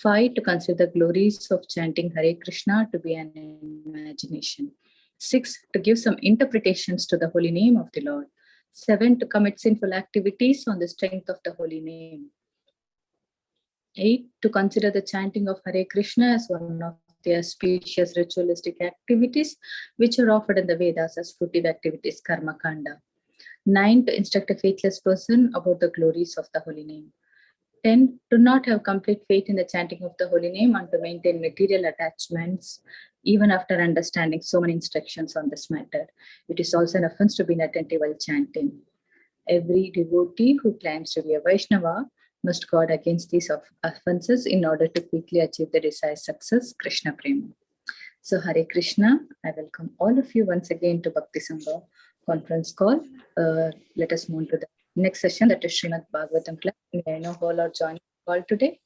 5. To consider the glories of chanting Hare Krishna to be an imagination. 6. To give some interpretations to the holy name of the Lord. 7. To commit sinful activities on the strength of the holy name. 8. To consider the chanting of Hare Krishna as one of the auspicious ritualistic activities which are offered in the Vedas as fruitive activities, karma kanda. 9. To instruct a faithless person about the glories of the holy name. 10. To not have complete faith in the chanting of the holy name and to maintain material attachments even after understanding so many instructions on this matter. It is also an offense to be inattentive while chanting. Every devotee who claims to be a Vaishnava must guard against these offenses in order to quickly achieve the desired success, Krishna Prema. So Hare Krishna, I welcome all of you once again to Bhakti Sangha conference call. Let us move to the next session, that is Srimad Bhagavatam class. May I know who all are joining the call today?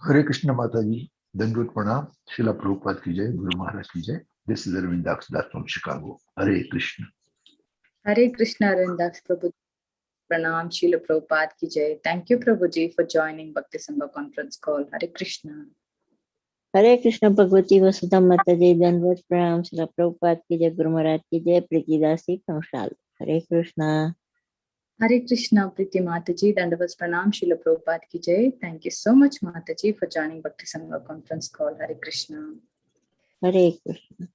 Hare Krishna Mataji, Dandut Pranam, Srila Prabhupada ki jai, Guru Maharaj ki jai. This is Arvindax Das from Chicago. Hare Krishna. Hare Krishna, Arvindax Prabhu. Pranam, Srila Prabhupada ki jai. Thank you, Prabhuji, for joining Bhakti Sangha conference call. Hare Krishna. Hare Krishna Bhagavati Vasudha Mataji, Dandut Pranam, Srila Prabhupada ki jai, Guru Maharaj ki jai, Priti Dasi from Shal. Hare Krishna. Hare Krishna, Priti Mataji, Dandavas Pranam, Srila Prabhupada ki jai. Thank you so much, Mataji, for joining Bhakti Sangha conference call. Hare Krishna. Hare Krishna.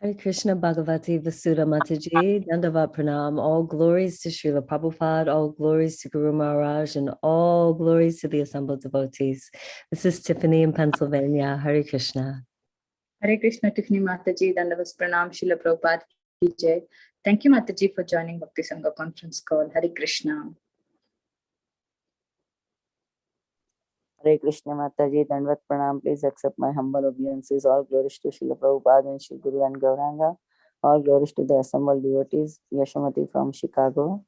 Hare Krishna Bhagavati Vasudha Mataji, Dandavat Pranam, all glories to Srila Prabhupada, all glories to Guru Maharaj, and all glories to the assembled devotees. This is Tiffany in Pennsylvania. Hare Krishna. Hare Krishna, Tiffany Mataji, Dandavas Pranam, Srila Prabhupada ki jai. Thank you, Mataji, for joining Bhakti Sangha conference call. Hare Krishna. Hare Krishna Mataji, Dandvat Pranam. Please accept my humble obeisances. All glories to Srila Prabhupada and Shri Guru and Gauranga. All glories to the assembled devotees. Yashamati from Chicago.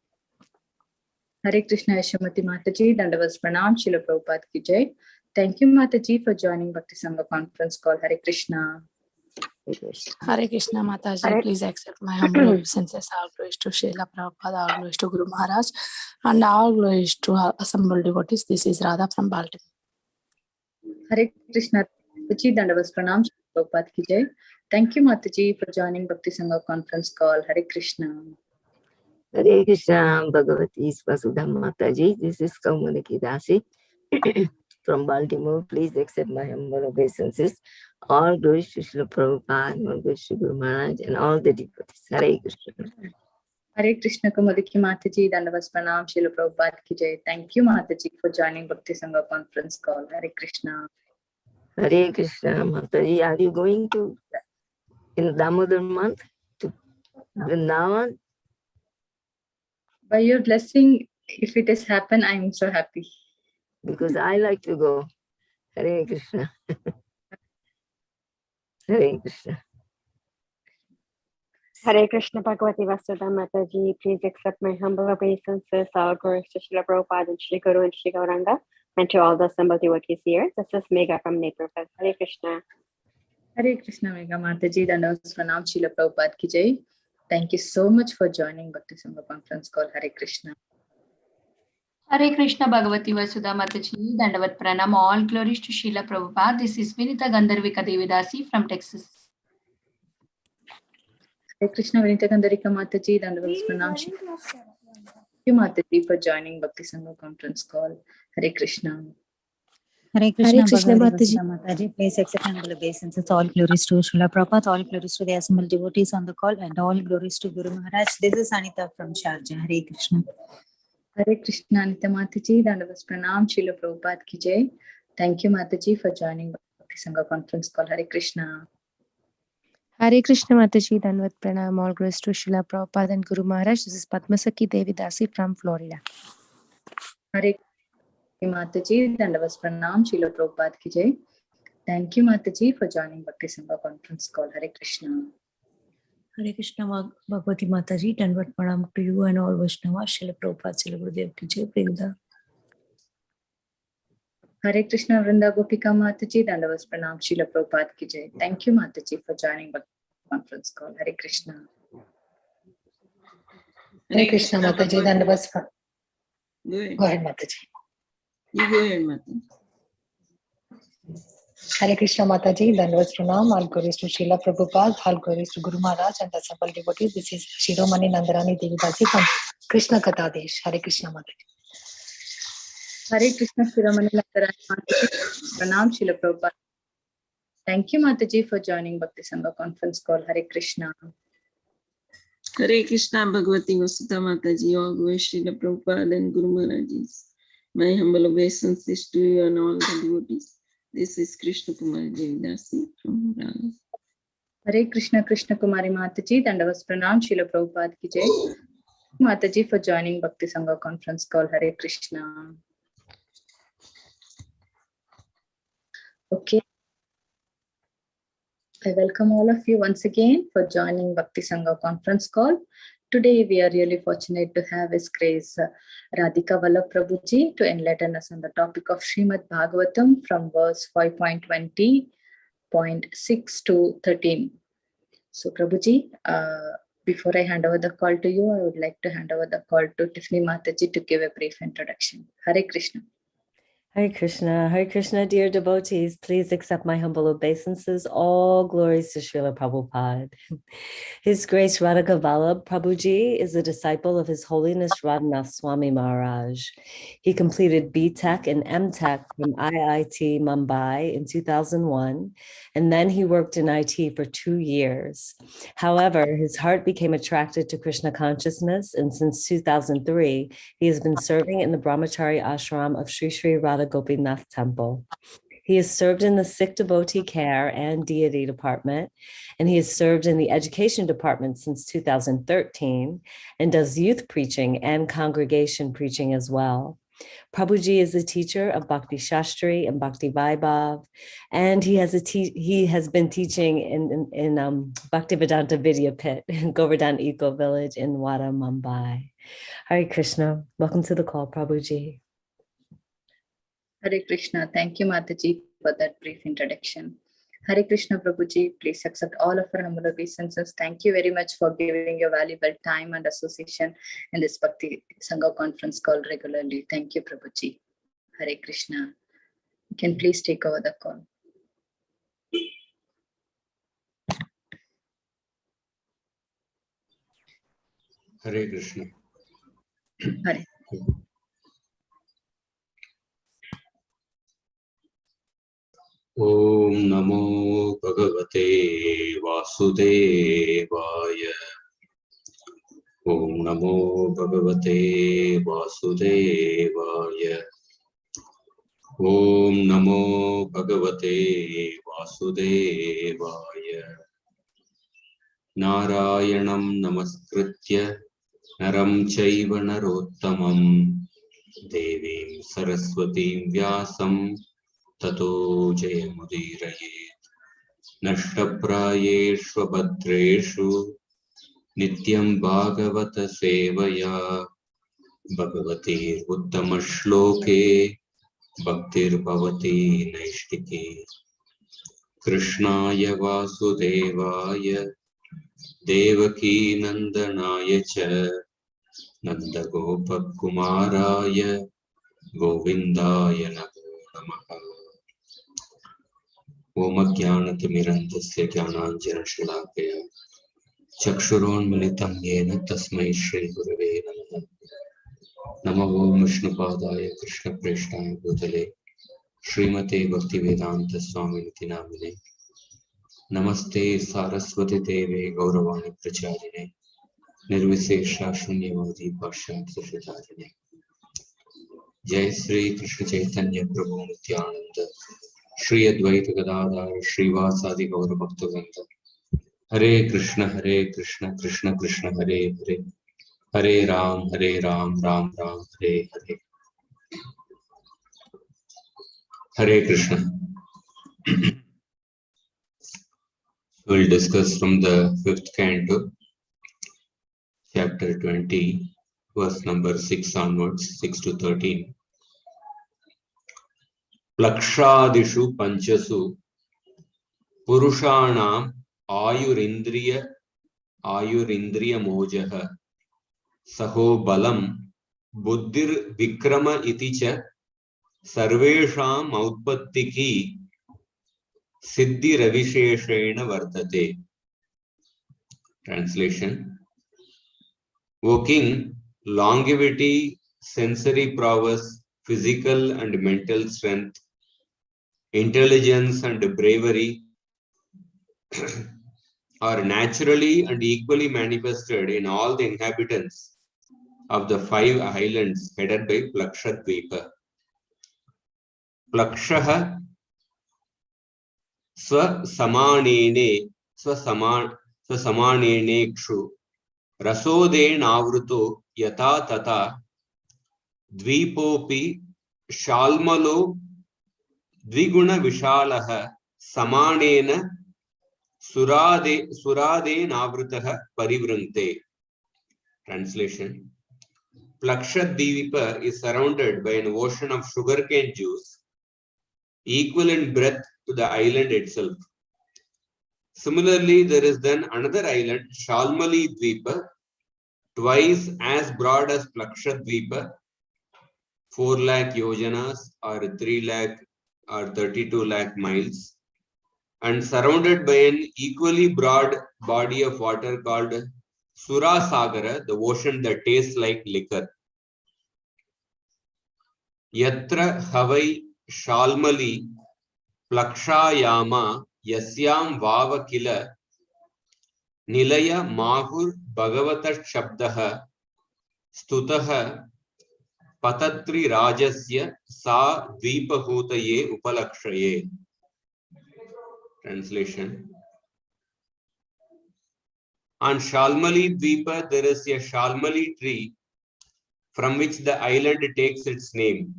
Hare Krishna, Yashamati Mataji, Dandavas Pranam, Srila Prabhupada ki jai. Thank you, Mataji, for joining Bhakti Sangha conference call. Hare Krishna. Hare Krishna Mataji, please accept my humble obeisances. All glories to Srila Prabhupada, all glories to Guru Maharaj, and all glories to our assembled devotees. This is Radha from Baltimore. Hare Krishna, Mataji, Dandavas Pranam, Srila Prabhupada ki jai. Thank you, Mataji, for joining Bhakti Sangha conference call. Hare Krishna. Hare Krishna Bhagavati Vasudha Mataji. This is Kaumudiki Dasi from Baltimore. Please accept my humble obeisances. All glories to Srila Prabhupada, all glories to Guru Maharaj, and all the devotees. Hare Krishna. Hare Krishna, Kaumudiki Mataji, Dandavas Pranam, Srila Prabhupada ki jai. Thank you, Mataji, for joining Bhakti Sangha conference call. Hare Krishna. Hare Krishna Mataji. Are you going to in Damodar month to Vrindavan? By your blessing, if it has happened, I am so happy. Because I like to go. Hare Krishna. Hare Krishna. Hare Krishna Bhagavati Vasudha Mataji. Please accept my humble obeisances. All glories to Srila Prabhupada and Shri Guru and Shri Gauranga, and to all the assembled devotees here. This is Megha from Naperville. Hare Krishna. Hare Krishna, Megha Mataji, Dandavas Pranam, Srila Prabhupada ki jai. Thank you so much for joining Bhakti Sangha conference call. Hare Krishna. Hare Krishna Bhagavati Vasudha Mataji, Dandavat Pranam, all glories to Srila Prabhupada. This is Vinita Gandharvika Devidasi from Texas. Hare Krishna, Vinita Gandharvika Mataji, Dandavas Pranam. Thank you, Mataji, for joining Bhakti Sangha conference call. Hare Krishna. Hare Krishna, Mataji. Mataji. Please accept humble obeisances. All glories to Srila Prabhupada, all glories to the assembled devotees on the call, and all glories to Guru Maharaj. This is Anita from Sharjah. Hare Krishna. Hare Krishna, Anita Mataji, Dandavas Pranam, Srila Prabhupada ki jai. Thank you, Mataji, for joining Bhakti Sangha conference call. Hare Krishna. Hare Krishna Mataji, Dandavat Pranam, all glories to Srila Prabhupada and Guru Maharaj. This is Padmasaki Devi Dasi from Florida. Hare Mataji, Dandavas Pranam, Srila Prabhupada ki jai. Thank you, Mataji, for joining Bhakti Sangha conference call. Hare Krishna. Hare Krishna Bhagavati Mataji, Dandavat Pranam to you and all Vaishnavas. Srila Prabhupada, Srila Gurudev ki jai. Prabhupada. Hare Krishna, Vrinda Gopika Mataji, Dandavas Pranam, Srila Prabhupada ki jai. Thank you, Mataji, for joining Bhakti conference call. Hare Krishna. Hare Krishna Mataji, Dandavas Pranam. Go ahead, Mataji. You go ahead, Mata. Hare Krishna Mataji, Dandavat Pranam, all glories to Srila Prabhupada, all glories to Guru Maharaj and assembled devotees. This is Shiromani Nandarani Devidasi from Krishna Katha Desh. Hare Krishna Mataji. Hare Krishna Shiromani Nandarani Mataji. Pranam Srila Prabhupada. Thank you Mataji for joining Bhakti Sangha conference call. Hare Krishna. Hare Krishna Bhagavati Vasudha Mataji, all glories to Srila Prabhupada and Guru Maharajis. My humble obeisances to you and all the devotees. This is Krishna Kumari Devidasi from Murala. Hare Krishna Krishna Kumari Mataji, Dandavas Pranam Srila Prabhupada ki jai. Mataji for joining Bhakti Sangha conference call. Hare Krishna. Okay. I welcome all of you once again for joining Bhakti Sangha conference call. Today we are really fortunate to have His Grace Radhika Vallabha Prabhu ji to enlighten us on the topic of Srimad Bhagavatam from verse 5.20.6-13. So Prabhuji, before I hand over the call to you, I would like to hand over the call to Tiffany Mataji to give a brief introduction. Hare Krishna. Hare Krishna, dear devotees, please accept my humble obeisances. All glories to Srila Prabhupada. His Grace Radhika Vallabha Prabhu ji is a disciple of His Holiness Radhanath Swami Maharaj. He completed B.Tech and M.Tech from IIT Mumbai in 2001, and then he worked in IT for 2 years. However, his heart became attracted to Krishna consciousness, and since 2003, he has been serving in the Brahmachari ashram of Sri Sri Radha Gopinath Temple. He has served in the Sikh devotee care and deity department, and he has served in the education department since 2013 and does youth preaching and congregation preaching as well. Prabhuji is a teacher of Bhakti Shastri and Bhakti Vaibhav, and he has been teaching in Bhaktivedanta Vidyapit in Govardhan Eco Village in Wada, Mumbai. Hare Krishna. Welcome to the call, Prabhuji. Hare Krishna. Thank you, Mataji, for that brief introduction. Hare Krishna, Prabhuji. Please accept all of our humble obeisances. Thank you very much for giving your valuable time and association in this Bhakti Sangha conference call regularly. Thank you, Prabhuji. Hare Krishna. You can please take over the call. Hare Krishna. Hare. Om Namo Bhagavate Vasudevaya. Om Namo Bhagavate Vasudevaya. Om Namo Bhagavate Vasudevaya. Narayanam Namaskritya Naram Chaiva Narottamam Devim Saraswatim Vyasam Tato Jayamudiraye. Nashtaprayeshva Bhadreshu Nityam Bhagavata Sevaya Bhagavati Uttamashloke Bhaktir Bhavati Naishtike. Krishnaya Vasudevaya Devaki Nandanaya Cha Nanda Gopakumaraya Govindaya Namo Namaha. Om Jnanatimirandasya Jnananjana Shalakaya Chakshuronmilitam Yena Tasmai Shri Gurave Namaha. Namo Om Vishnupadaya Krishna Preshtaya Bhutale Srimate Bhaktivedanta Swaminiti Namine. Namaste Saraswati Deve Gauravani Pracharine Nirvisesha Shunyavadi Pashat Sashatarine. Jai Sri Krishna Chaitanya Prabhu Nityananda Shri Advaita Gadadhar Srivasadi Gaura Bhaktivinoda. Hare Krishna Krishna Krishna Hare Hare. Hare Ram Ram Ram Hare Hare. Hare Krishna. We'll discuss from the 5th canto, chapter 20, verse number 6 onwards, 6 to 13. Plakshadishu panchasu purushanam ayurindriya mojaha saho balam buddhir vikrama iti cha Sarvesham Outpattiki Siddhi Ravisheshena Vartate. Translation. O king, longevity, sensory prowess, physical and mental strength, intelligence and bravery are naturally and equally manifested in all the inhabitants of the 5 islands headed by Plakshadvipa. Plakshaha Swasamanene Rasoden Avruto Yata Tata Dvipopi Shalmalo Dviguna Vishalaha Samanena Surade Navritaha Parivrante. Translation. Plakshadvipa is surrounded by an ocean of sugarcane juice, equal in breadth to the island itself. Similarly, there is then another island, Shalmali Dvipa, twice as broad as Plakshadvipa, 4 lakh yojanas or 3 lakh or 32 lakh miles, and surrounded by an equally broad body of water called Surasagara, the ocean that tastes like liquor. Yatra Havai Shalmali Plakshayama Yasyam Vava Kila Nilaya Mahur Bhagavata Shabdaha Stutaha Patatri Rajasya Sa Dvipahutaye Upalakshaye. Translation. On Shalmali Dvipa, there is a Shalmali tree from which the island takes its name.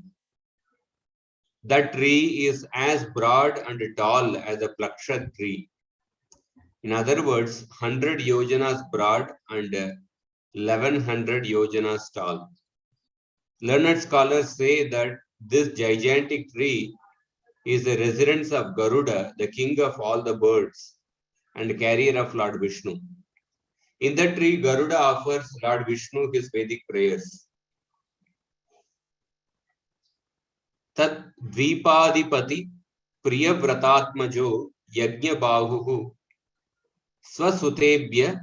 That tree is as broad and tall as a Plakshad tree. In other words, 100 yojanas broad and 1100 yojanas tall. Learned scholars say that this gigantic tree is the residence of Garuda, the king of all the birds and carrier of Lord Vishnu. In that tree, Garuda offers Lord Vishnu his Vedic prayers. Tad Dvipadipati Priyavratatmajo Yajna Bahuhu Swasutebhya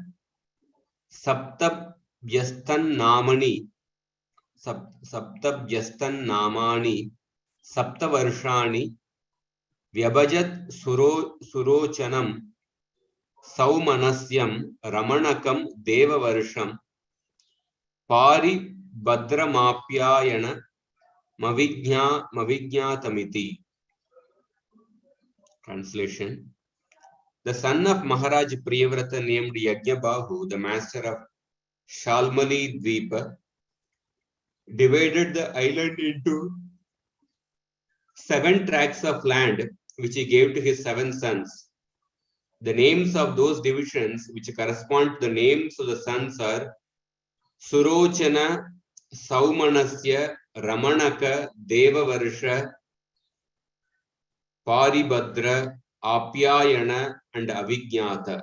Saptabhyastan Namani Saptavarshani Vyabhajat Surochanam Saumanasyam Ramanakam Devavarsham Pari Bhadramapyayana Mavijñatamiti. Translation. The son of Maharaj Priyavrata named Yajnabahu, the master of Shalmali Dvipa, divided the island into 7 tracts of land which he gave to his 7 sons. The names of those divisions which correspond to the names of the sons are Surochana, Saumanasya, Ramanaka, Devavarsha, Paribhadra, Apyayana and Avijñata.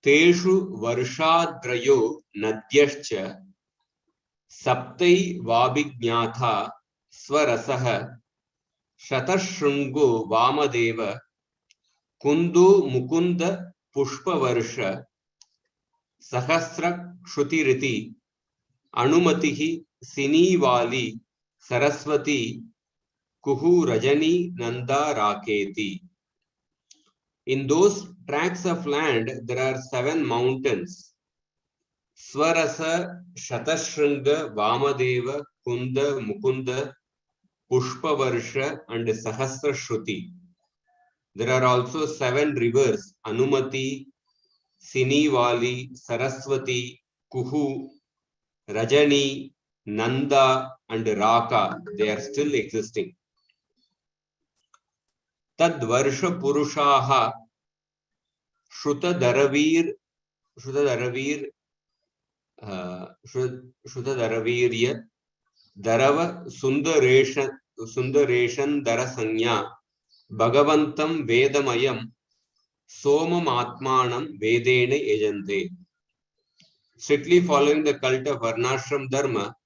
Teshu Varshadrayo Nadyascha Saptai Vabhijñatha Swarasaha Shatashungo Vamadeva Kundu Mukunda Pushpavarsha Sahasra Shrutiriti Anumatihi Sinivali Saraswati Kuhu Rajani Nanda Raketi. In those tracts of land, there are 7 mountains. Swarasa, Shatashringa, Vamadeva, Kunda, Mukunda, Pushpavarsha and Sahasra Shruti. There are also 7 rivers, Anumati, Sinivali, Saraswati, Kuhu, Rajani, Nanda and Raka. They are still existing. Tad Varsha Purushaha Shrutadaravirya Darava Sundareshan Darasanya Bhagavantam Vedamayam Somam Atmanam Vedene Ejante. Strictly following the cult of Varnashram Dharma,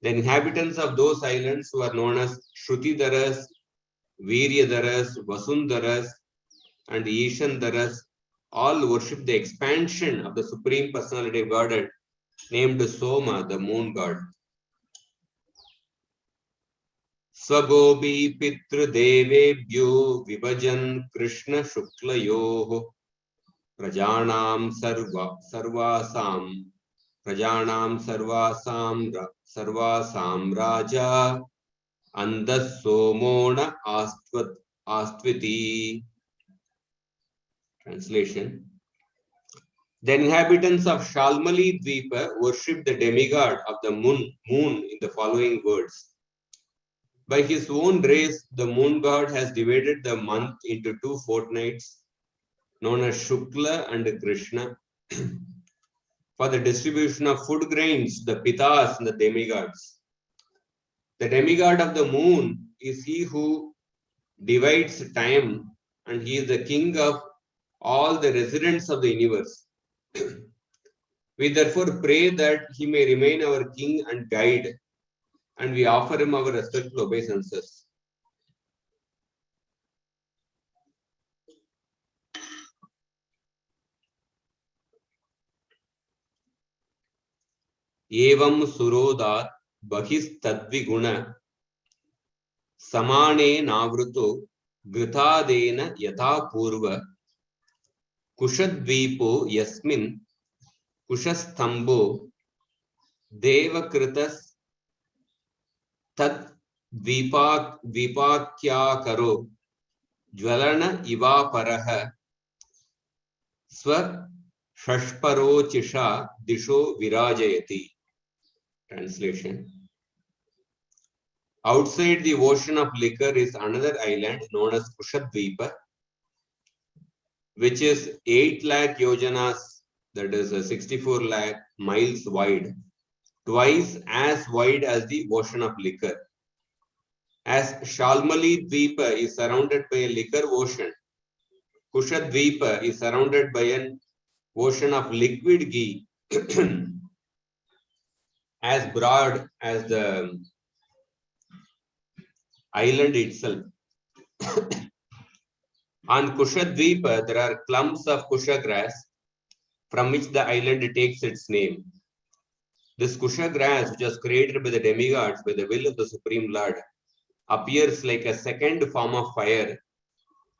The inhabitants of those islands who are known as Shrutidaras, Viryadaras, Vasundaras, and Ishandaras all worship the expansion of the Supreme Personality of Godhead named Soma, the moon god. Swagopi Pitru Devebhyo Vibajan Krishna Shuklayoho Prajanam Sarvasam Raja Andas Somona Astviti. Translation. The inhabitants of Shalmali Dvipa worship the demigod of the moon in the following words. By his own race, the moon god has divided the month into 2 fortnights, known as Shukla and Krishna, for the distribution of food grains, the Pitas and the demigods. The demigod of the moon is he who divides time, and he is the king of all the residents of the universe. We therefore pray that he may remain our king and guide, and we offer him our respectful obeisances. Evam surodat bahistadviguna samane navruto gritadena yatha purva kushadvipo yasmin kushasthambo devakritas tad vipakyakaro jvalana iva paraha swa shashparochisha disho virajayati. Translation. Outside the ocean of liquor is another island known as Kushadvipa, which is 8 lakh yojanas, that is 64 lakh miles wide, twice as wide as the ocean of liquor. As Shalmali Dvipa is surrounded by a liquor ocean, Kushadvipa is surrounded by an ocean of liquid ghee, as broad as the island itself. On Kushadvipa, there are clumps of Kusha grass from which the island takes its name. This Kusha grass, which was created by the demigods by the will of the Supreme Lord, appears like a second form of fire,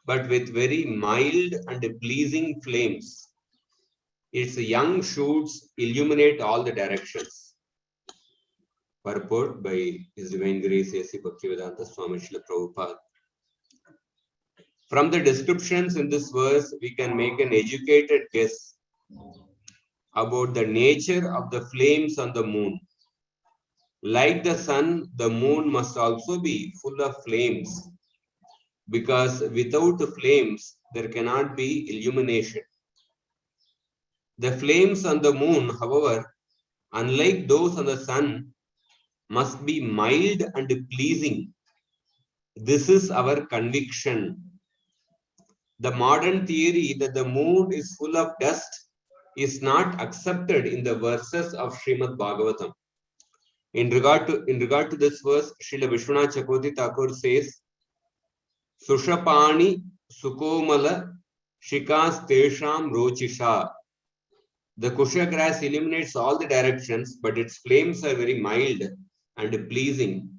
but with very mild and pleasing flames. Its young shoots illuminate all the directions. Purport by His Divine Grace A.C. Bhaktivedanta Swami Srila Prabhupada. From the descriptions in this verse, we can make an educated guess about the nature of the flames on the moon. Like the sun, the moon must also be full of flames, because without the flames, there cannot be illumination. The flames on the moon, however, unlike those on the sun, must be mild and pleasing. This is our conviction. The modern theory that the moon is full of dust is not accepted in the verses of Srimad Bhagavatam. In regard to this verse, Srila Vishwanath Chakravarti Thakur says, Sushapani Sukomala Shikas Tesham Rochisha. The Kusha grass illuminates all the directions, but its flames are very mild and pleasing.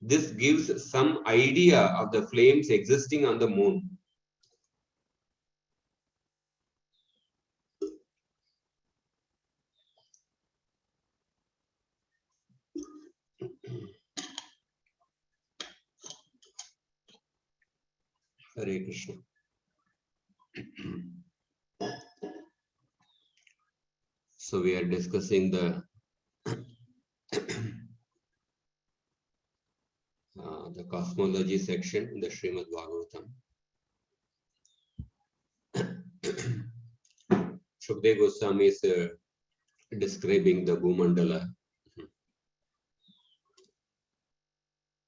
This gives some idea of the flames existing on the moon. Hare Krishna. So we are discussing the cosmology section in the Srimad Bhagavatam. Shukdev Goswami is describing the Bhumandala.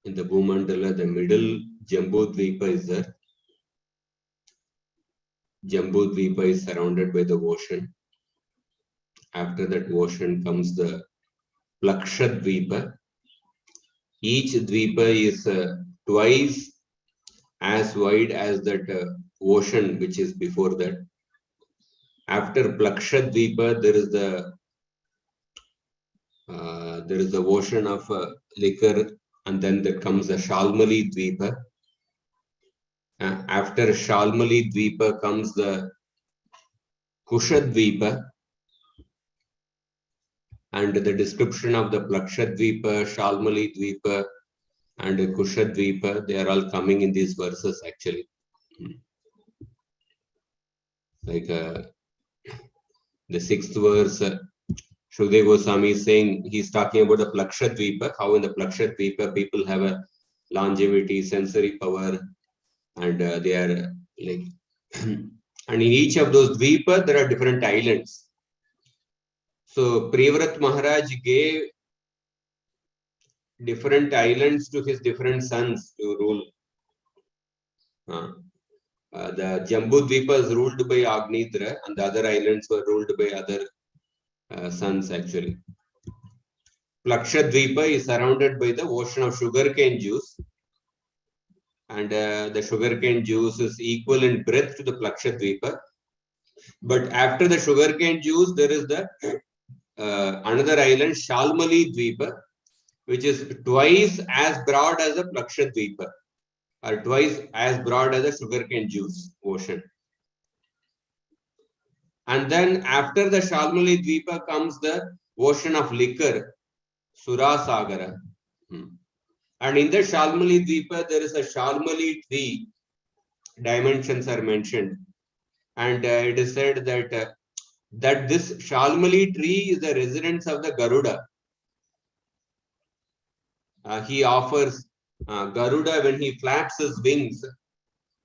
In the Bhumandala, the middle Jambudvipa is there. Jambudvipa is surrounded by the ocean. After that ocean comes the Plakshadvipa, Each Dvipa is twice as wide as that ocean which is before that. After Plaksha Dvipa, there is the ocean of liquor, and then there comes the Shalmali Dvipa. After Shalmali Dvipa comes the Kusha Dvipa, and the description of the Plaksha Dvipa, Shalmali Dvipa, and Kusha Dvipa, they are all coming in these verses actually. Like the 6th verse, Shukdev Goswami is saying, he's talking about the Plaksha Dvipa, how in the Plaksha Dvipa people have a longevity, sensory power, and they are like, and in each of those Dvipa, there are different islands. So Priyavrat Maharaj gave different islands to his different sons to rule. The Jambu Dvipa is ruled by Agnitra, and the other islands were ruled by other sons actually. Plaksha Dvipa is surrounded by the ocean of sugarcane juice, and the sugarcane juice is equal in breadth to the Plaksha Dvipa. But after the sugarcane juice, there is the another island, Shalmali Dvipa, which is twice as broad as the Plaksha Dvipa, or twice as broad as the sugarcane juice ocean. And then after the Shalmali Dvipa comes the ocean of liquor, Surasagara. And in the Shalmali Dvipa, there is a Shalmali tree. Dimensions are mentioned. And it is said that, that this Shalmali tree is the residence of the Garuda. He offers Garuda when he flaps his wings.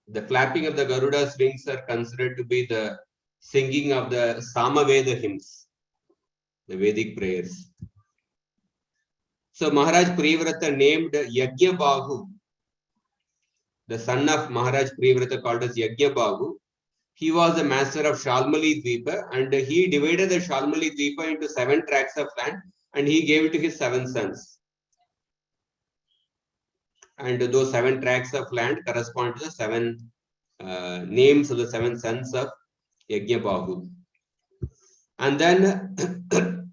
The flapping of the Garuda's wings are considered to be the singing of the Samaveda hymns, the Vedic prayers. So Maharaj Priyavrata named Yajna Bahu, the son of Maharaj Priyavrata called as Yajna Bahu. He was the master of Shalmali Dvipa, and he divided the Shalmali Dvipa into 7 tracts of land, and he gave it to his 7 sons. And those 7 tracts of land correspond to the 7 names of the 7 sons of Yajna Bahu. And then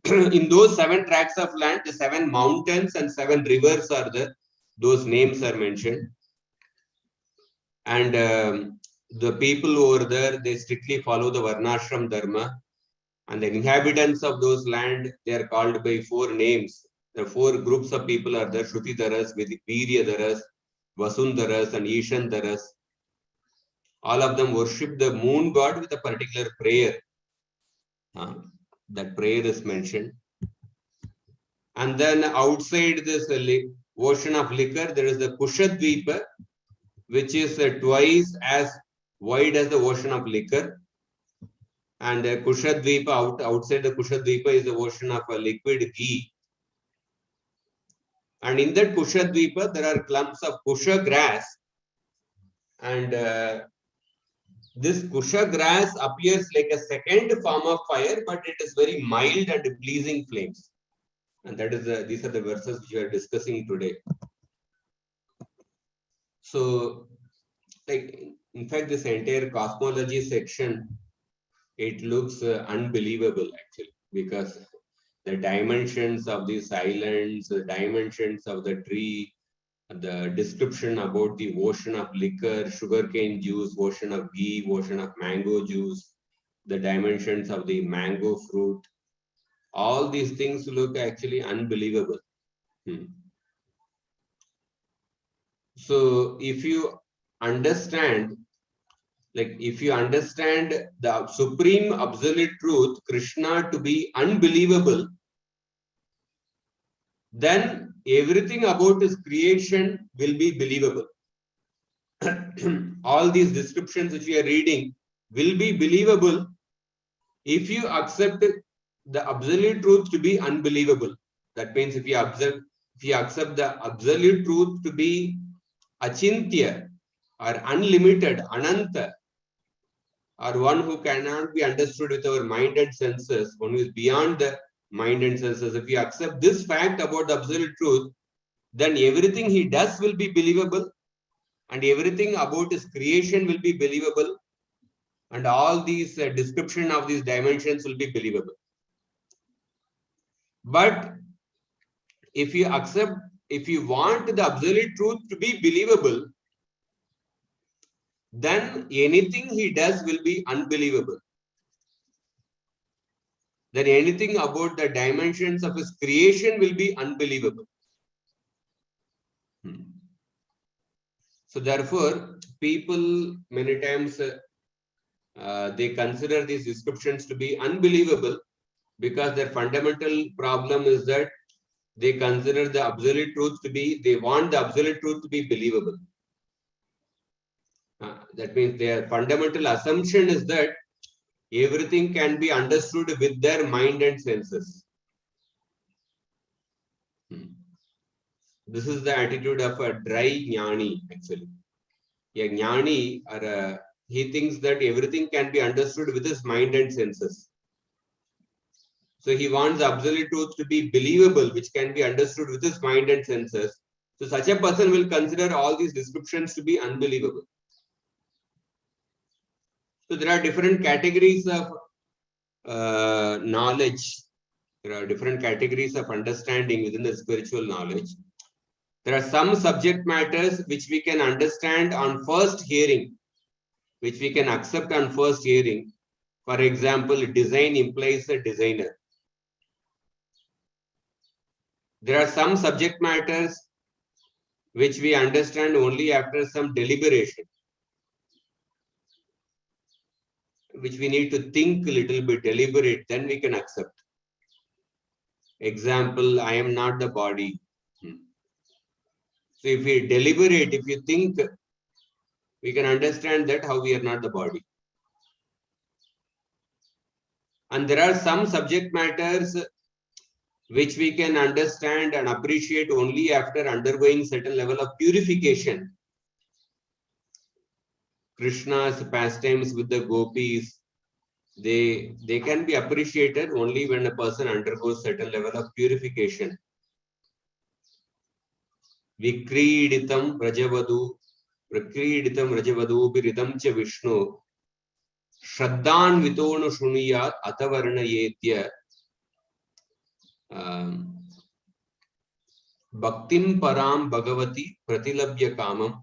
in those 7 tracts of land, the 7 mountains and 7 rivers are there. Those names are mentioned. And the people over there, they strictly follow the Varnashram Dharma. And the inhabitants of those land, they are called by 4 names. The 4 groups of people are there: Shrutidharas, Viryadharas, Vasundharas, and Ishandharas. All of them worship the moon god with a particular prayer. That prayer is mentioned. And then outside this ocean of liquor, there is the Kushadvipa, which is twice as wide as the ocean of liquor. And Kushadvipa, outside the Kushadvipa is the ocean of liquid ghee. And in that Kushadvipa, there are clumps of Kusha grass. And this Kusha grass appears like a second form of fire, but it is very mild and pleasing flames. And that is these are the verses which we are discussing today. So, like, in fact, this entire cosmology section, it looks unbelievable actually, because the dimensions of these islands, the dimensions of the tree, the description about the ocean of liquor, sugarcane juice, ocean of ghee, ocean of mango juice, the dimensions of the mango fruit, all these things look actually unbelievable. So if you understand, if you understand the supreme absolute truth, Krishna, to be unbelievable, then everything about his creation will be believable. All these descriptions which we are reading will be believable if you accept the absolute truth to be unbelievable. That means if you accept the absolute truth to be achintya or unlimited, ananta, or one who cannot be understood with our mind and senses, one who is beyond the mind and senses, if you accept this fact about the absolute truth, then everything he does will be believable, and everything about his creation will be believable, and all these description of these dimensions will be believable. But if you want the absolute truth to be believable, then anything he does will be unbelievable. Then anything about the dimensions of his creation will be unbelievable. So therefore, people many times they consider these descriptions to be unbelievable, because their fundamental problem is that they consider the absolute truth to be, they want the absolute truth to be believable. That means their fundamental assumption is that everything can be understood with their mind and senses. This is the attitude of a dry jnani, actually. A jnani, he thinks that everything can be understood with his mind and senses. So he wants the absolute truth to be believable, which can be understood with his mind and senses. So such a person will consider all these descriptions to be unbelievable. So there are different categories of knowledge. There are different categories of understanding within the spiritual knowledge. There are some subject matters which we can understand on first hearing, which we can accept on first hearing. For example, design implies a designer. There are some subject matters which we understand only after some deliberation, which we need to think a little bit, deliberate, then we can accept. Example, I am not the body. So if we deliberate, if you think, we can understand that how we are not the body. And there are some subject matters which we can understand and appreciate only after undergoing certain level of purification. Krishna's pastimes with the gopis, they can be appreciated only when a person undergoes certain level of purification. Vikriditam Rajavadu, Prakriditam Rajavadu Biridam Cha Vishnu, Shraddhan Vitonu Shuniyat Atavarna Yetya, Bhaktim Param Bhagavati Pratilabhya Kamam.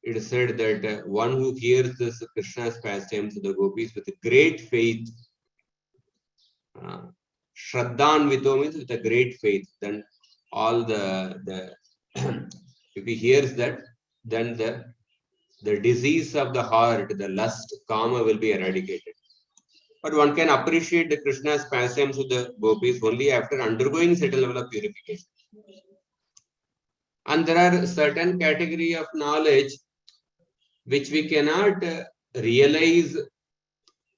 It is said that one who hears this Krishna's pastimes of the gopis with great faith, Shraddhan Vito means with a great faith, then all the if he hears that, then the disease of the heart, the lust, kama will be eradicated. But one can appreciate the Krishna's pastimes with the gopis only after undergoing certain level of purification. And there are certain category of knowledge which we cannot realize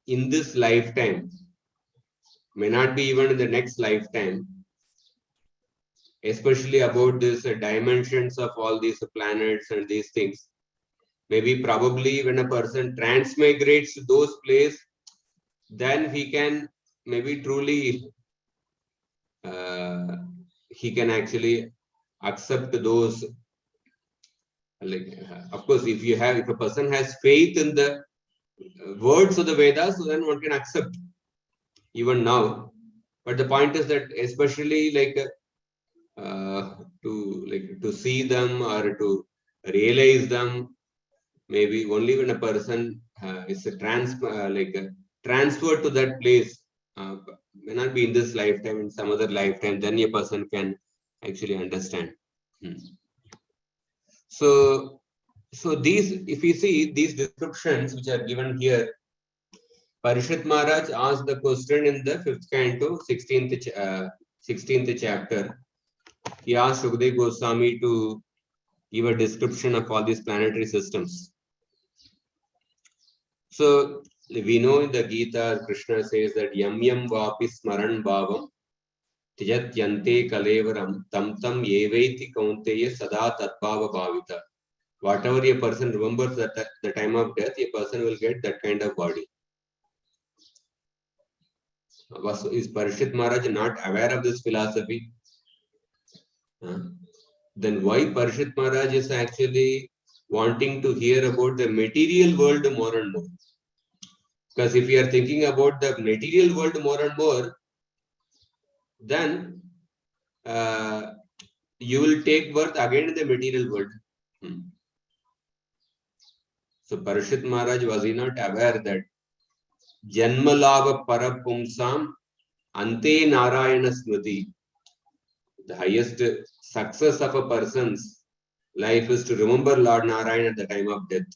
in this lifetime, may not be even in the next lifetime, especially about these dimensions of all these planets and these things. Maybe probably when a person transmigrates to those places, then he can maybe truly, he can actually accept those. Like, of course, if a person has faith in the words of the Vedas, so then one can accept even now. But the point is that especially to see them or to realize them, maybe only when a person is transferred to that place, may not be in this lifetime, in some other lifetime, then a person can actually understand. So these, if you see these descriptions which are given here, Parishit Maharaj asked the question in the 5th canto, 16th chapter. He asked Shukdev Goswami to give a description of all these planetary systems. So we know in the Gita, Krishna says that Yam Yam Vapi Smaran Bhavam Tijat Yante Kalevaram Tam Tam Yevaiti Kaunteya Sada Tatbhava Bhavita. Whatever a person remembers at the time of death, a person will get that kind of body. Is Parishit Maharaj not aware of this philosophy? then why Parishit Maharaj is actually wanting to hear about the material world more and more? Because if you are thinking about the material world more and more, then you will take birth again in the material world. So Parishit Maharaj was he not aware that Janmalava Parapumsam Ante Narayana Smriti, the highest success of a person's life is to remember Lord Narayana at the time of death.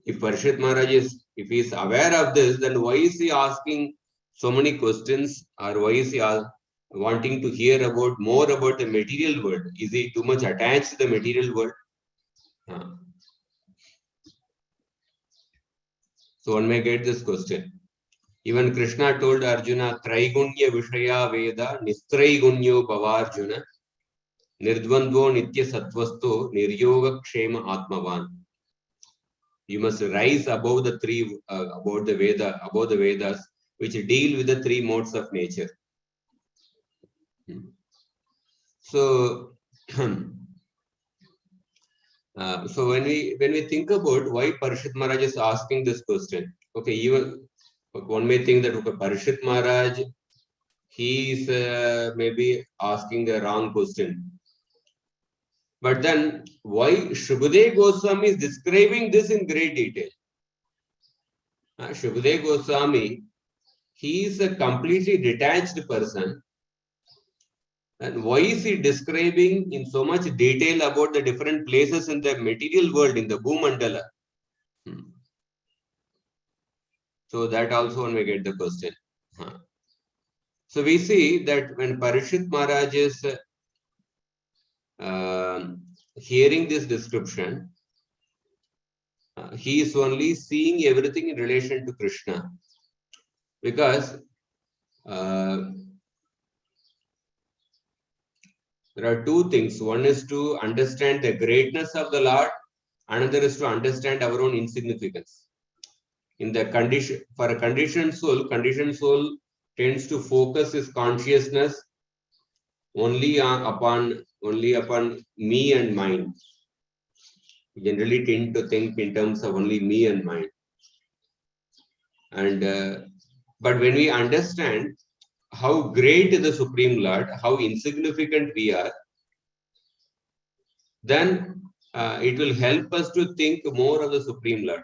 If Parishit Maharaj if he is aware of this, then why is he asking so many questions, or why is he wanting to hear more about the material world? Is he too much attached to the material world? So one may get this question. Even Krishna told Arjuna, Traigunya Vishaya Veda Nistraigunya Bhavarjuna Nirdvandvo Nitya Sattvasto Niryoga Kshema Atmavan. You must rise above the three, above the Vedas, which deal with the three modes of nature. So, so when we think about why Parishit Maharaj is asking this question, okay, even one may think that okay, Parishit Maharaj, he is maybe asking the wrong question. But then why Shukdev Goswami is describing this in great detail? Shukdev Goswami, he is a completely detached person. And why is he describing in so much detail about the different places in the material world, in the Bhumandala? So that also one may get the question. So we see that when Parishit Maharaj is hearing this description, he is only seeing everything in relation to Krishna. Because there are two things. One is to understand the greatness of the Lord. Another is to understand our own insignificance. In the condition, for a conditioned soul tends to focus his consciousness only upon me and mine. We generally tend to think in terms of only me and mine. And but when we understand how great is the Supreme Lord, how insignificant we are, then it will help us to think more of the Supreme Lord.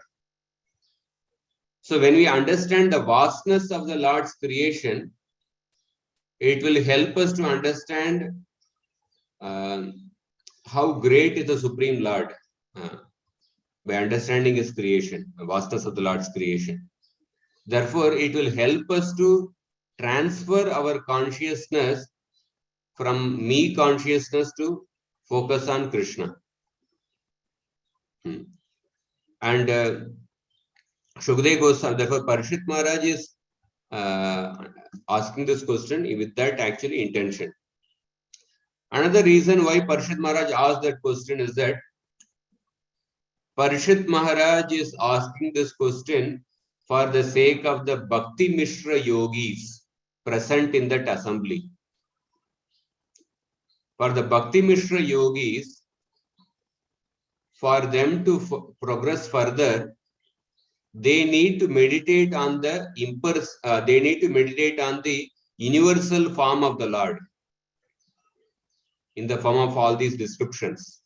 So when we understand the vastness of the Lord's creation, it will help us to understand how great is the Supreme Lord by understanding his creation, the vastness of the Lord's creation. Therefore, it will help us to transfer our consciousness from me consciousness to focus on Krishna. And Shukdev Goswami, therefore Parishit Maharaj is asking this question with that actually intention. Another reason why Parishit Maharaj asked that question is that Parishit Maharaj is asking this question for the sake of the Bhakti Mishra yogis present in that assembly. For the Bhakti Mishra yogis, for them to progress further, they need to meditate on the universal form of the Lord in the form of all these descriptions.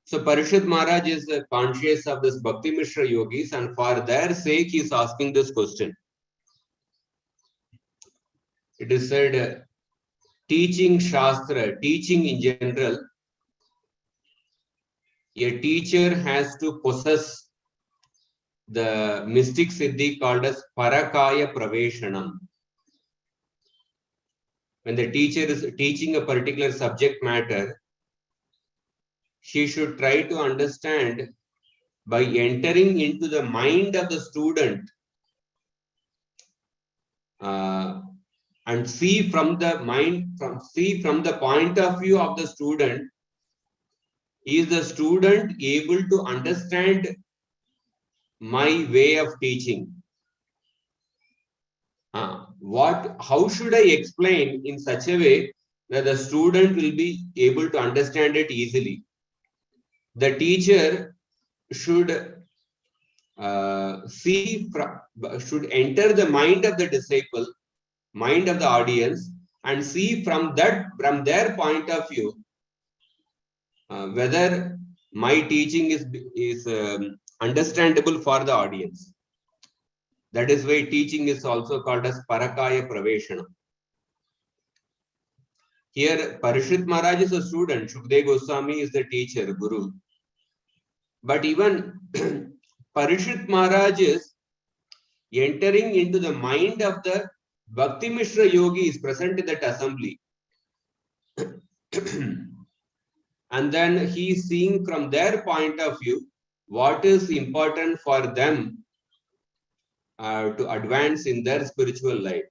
So Parishit Maharaj is conscious of this Bhakti Mishra yogis, and for their sake he is asking this question. It is said, teaching Shastra, teaching in general, a teacher has to possess the mystic siddhi called as Parakaya Praveshanam. When the teacher is teaching a particular subject matter, she should try to understand by entering into the mind of the student and see from the point of view of the student. Is the student able to understand my way of teaching? How should I explain in such a way that the student will be able to understand it easily. The teacher should should enter the mind of the disciple, mind of the audience, and see from their point of view whether my teaching is understandable for the audience. That is why teaching is also called as Parakaya Praveshana. Here, Parishit Maharaj is a student, Shukdev Goswami is the teacher, Guru. But even Parishit Maharaj is entering into the mind of the Bhakti Mishra yogis present in that assembly. And then he is seeing from their point of view what is important for them to advance in their spiritual life.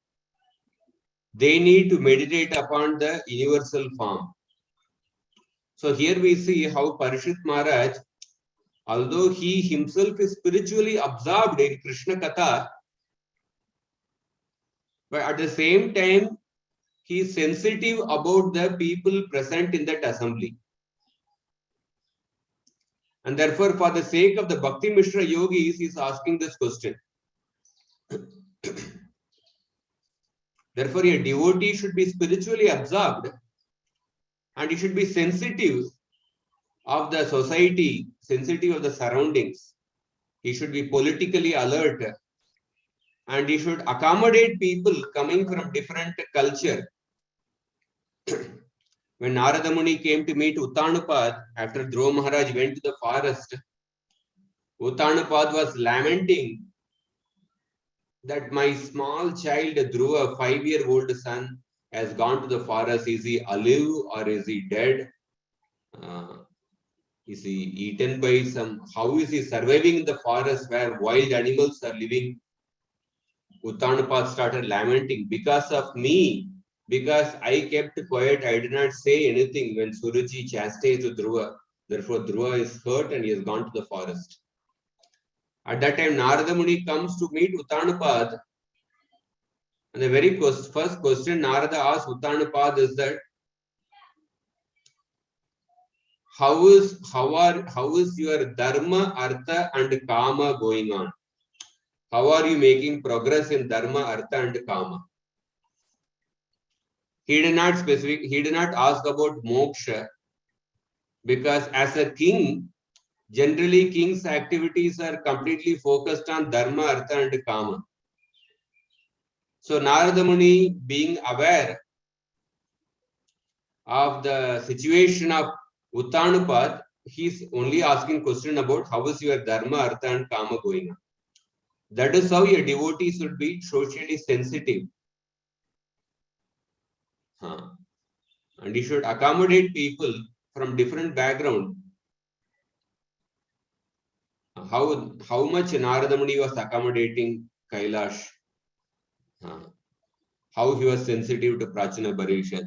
They need to meditate upon the universal form. So here we see how Parishit Maharaj, although he himself is spiritually absorbed in Krishna Katha, but at the same time, he is sensitive about the people present in that assembly. And therefore, for the sake of the Bhakti Mishra yogis, he is asking this question. Therefore, a devotee should be spiritually absorbed and he should be sensitive of the society, sensitive of the surroundings. He should be politically alert and he should accommodate people coming from different culture. When Narada Muni came to meet Uttanapad after Dhruva Maharaj went to the forest, Uttanapad was lamenting that my small child Dhruva, 5-year-old son, has gone to the forest. Is he alive or is he dead? Is he eaten by some? How is he surviving in the forest where wild animals are living? Uttanapad started lamenting, because of me, because I kept quiet, I did not say anything when Suruchi chastised Dhruva. Therefore, Dhruva is hurt and he has gone to the forest. At that time, Narada Muni comes to meet Uttanapad. And the very first question Narada asked Uttanapad is that, how is your dharma, artha and kama going on? How are you making progress in dharma, artha and kama? He did not ask about moksha, because as a king, generally king's activities are completely focused on dharma, artha and kama. So Narada Muni, being aware of the situation of Uttanapad, he's only asking question about how is your dharma, artha and kama going on. That is how a devotee should be socially sensitive. And he should accommodate people from different background. How much Narada Muni was accommodating Kailash. How he was sensitive to Prachana Parishad.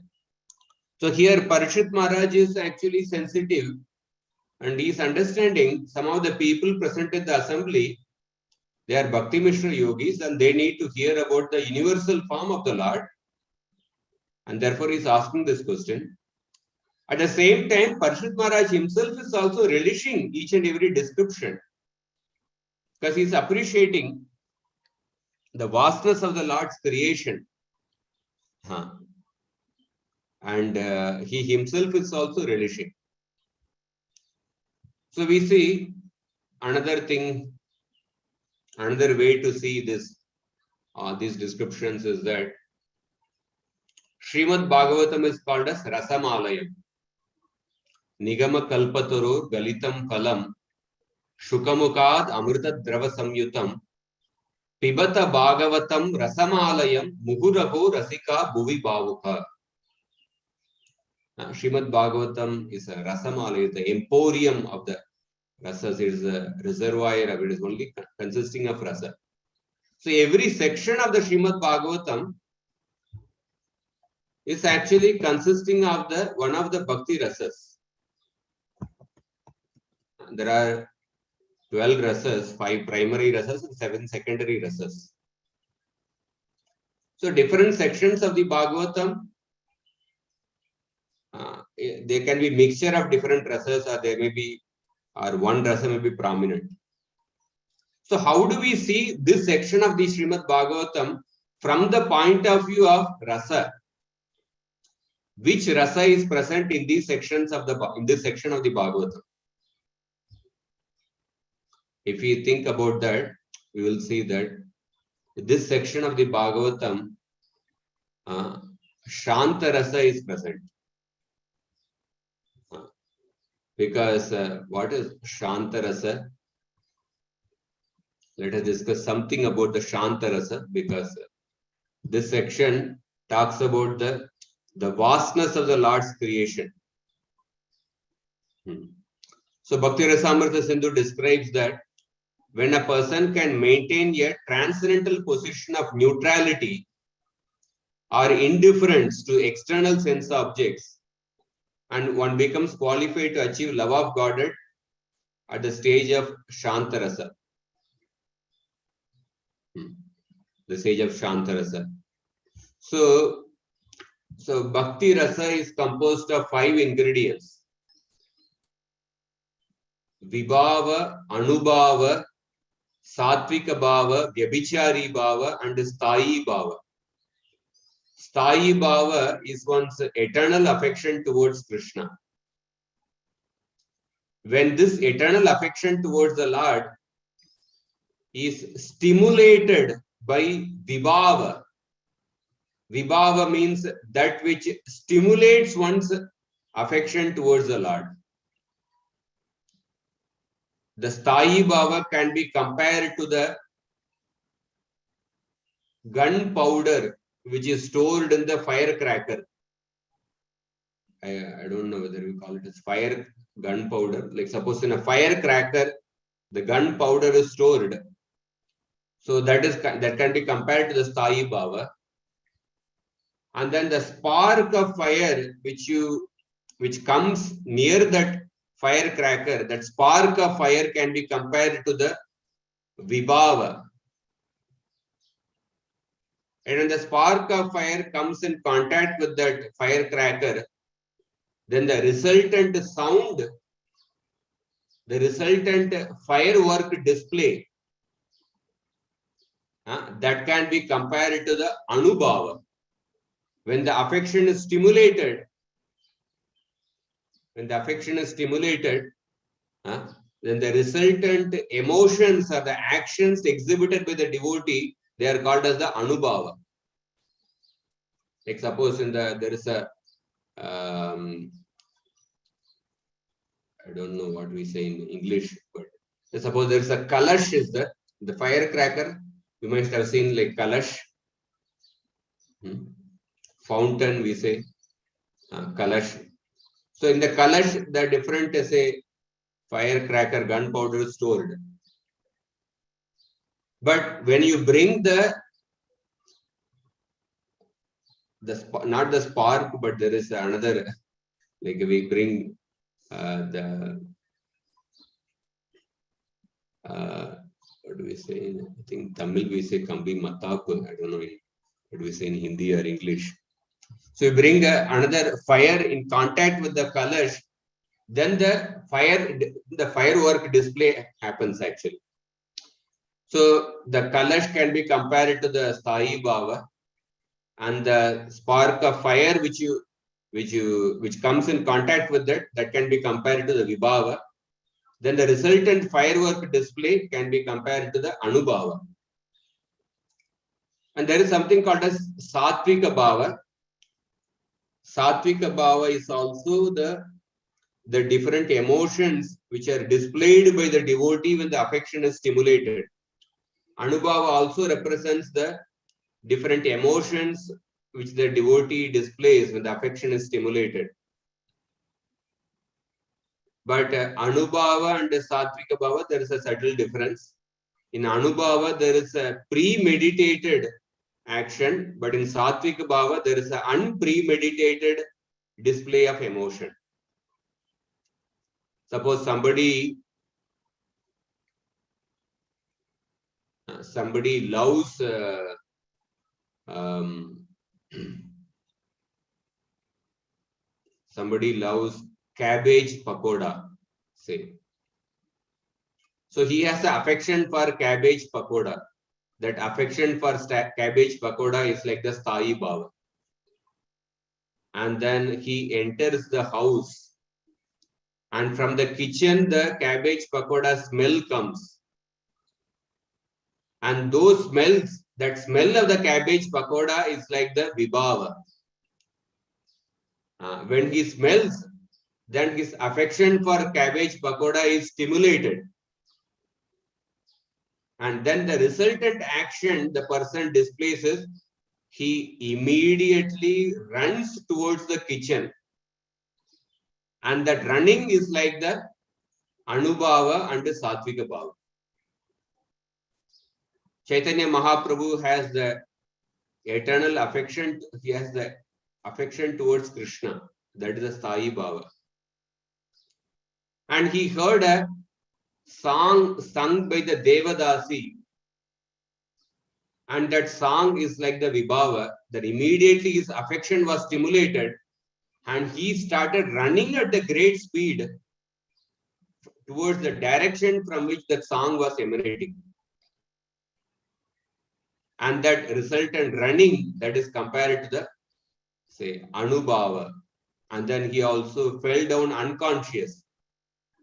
So here Parishit Maharaj is actually sensitive and he is understanding some of the people present in the assembly. They are Bhakti Mishra yogis and they need to hear about the universal form of the Lord. And therefore he is asking this question. At the same time, Parishit Maharaj himself is also relishing each and every description, because he is appreciating the vastness of the Lord's creation. And he himself is also relishing. So we see another thing, another way to see this, these descriptions is that Srimad Bhagavatam is called as Rasamalayam. Nigama Kalpatarur Galitam Phalam Shukamukad Amrita Drava Samyutam Pibata Bhagavatam Rasamalayam Muhuraho Rasika Bhuvi Bhavuka. Srimad Bhagavatam is a Rasamalaya, the emporium of the rasas. It is a reservoir of it, is only consisting of rasa. So every section of the Srimad Bhagavatam is actually consisting of one of the bhakti rasas. There are 12 rasas, 5 primary rasas and 7 secondary rasas. So different sections of the Bhagavatam there can be mixture of different rasas, or there may be, or one rasa may be prominent. So how do we see this section of the Srimad Bhagavatam from the point of view of rasa? Which rasa is present in these sections of this section of the Bhagavatam? If we think about that, we will see that this section of the Bhagavatam, Shanta rasa is present. Because what is Shanta rasa? Let us discuss something about the Shanta rasa, because this section talks about the vastness of the Lord's creation. So Bhakti Rasamrita Sindhu describes that when a person can maintain a transcendental position of neutrality or indifference to external sense objects, and one becomes qualified to achieve love of Godhead at the stage of Shanta rasa. The stage of Shanta rasa. So Bhakti rasa is composed of 5 ingredients: Vibhava, Anubhava, Satvika Bhava, Vyabhichari Bhava, and Sthayi Bhava. Sthayi Bhava is one's eternal affection towards Krishna. When this eternal affection towards the Lord is stimulated by Vibhava. Vibhava means that which stimulates one's affection towards the Lord. The Sthayi Bhava can be compared to the gunpowder which is stored in the firecracker. I don't know whether we call it as fire gunpowder. Like suppose in a firecracker, the gunpowder is stored. So that can be compared to the Sthayi Bhava. And then the spark of fire which comes near that firecracker, that spark of fire can be compared to the Vibhava. And when the spark of fire comes in contact with that firecracker, then the resultant sound, the resultant firework display, that can be compared to the Anubhava. When the affection is stimulated, then the resultant emotions or the actions exhibited by the devotee, they are called as the Anubhava. Like suppose there is a I don't know what we say in English, but suppose there is a kalash, is the firecracker. You might have seen like kalash, fountain, we say kalash. So in the kalash, the different say firecracker, gunpowder is stored. But when you bring not the spark, but there is another, like we bring what do we say? I think Tamil we say Kambi Mataku. I don't know what do we say in Hindi or English. So you bring another fire in contact with the kalash, then the firework display happens actually. So the kalash can be compared to the Sthayi Bhava, and the spark of fire which comes in contact with that can be compared to the Vibhava. Then the resultant firework display can be compared to the Anubhava. And there is something called as Satvika Bhava. Satvika Bhava is also the different emotions which are displayed by the devotee when the affection is stimulated. Anubhava also represents the different emotions which the devotee displays when the affection is stimulated. But Anubhava and Satvika Bhava, there is a subtle difference. In Anubhava, there is a premeditated action, but in Satvika Bhava, there is an unpremeditated display of emotion. Suppose somebody loves somebody loves cabbage pakoda, say. So he has an affection for cabbage pakoda. That affection for cabbage pakoda is like the Sthayi Bhava. And then he enters the house. And from the kitchen, the cabbage pakoda smell comes. And those smells, that smell of the cabbage pakoda is like the vibhava. When he smells, then his affection for cabbage pakoda is stimulated. And then the resultant action the person displays is, he immediately runs towards the kitchen. And that running is like the Anubhava and the Satvika Bhava. Chaitanya Mahaprabhu has the eternal affection, he has the affection towards Krishna. That is the Sthayi Bhava. And he heard a song sung by the Devadasi. And that song is like the Vibhava, that immediately his affection was stimulated and he started running at a great speed towards the direction from which that song was emanating. And that resultant running, that is compared to the, say, Anubhava. And then he also fell down unconscious.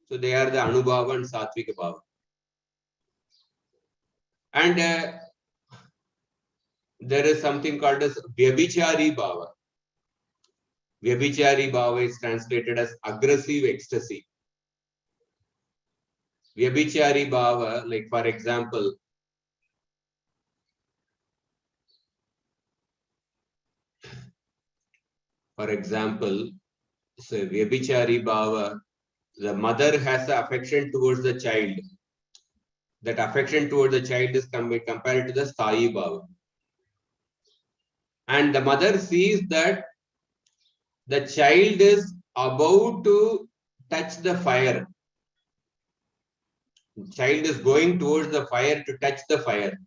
So they are the Anubhava and Satvika Bhava. And there is something called as Vyabhichari Bhava. Vyabhichari Bhava is translated as aggressive ecstasy. Vyabhichari Bhava, like for example, so Vyabhichari Bhava, the mother has the affection towards the child. That affection towards the child is compared to the Sthayi Bhava. And the mother sees that the child is about to touch the fire. The child is going towards the fire to touch the fire.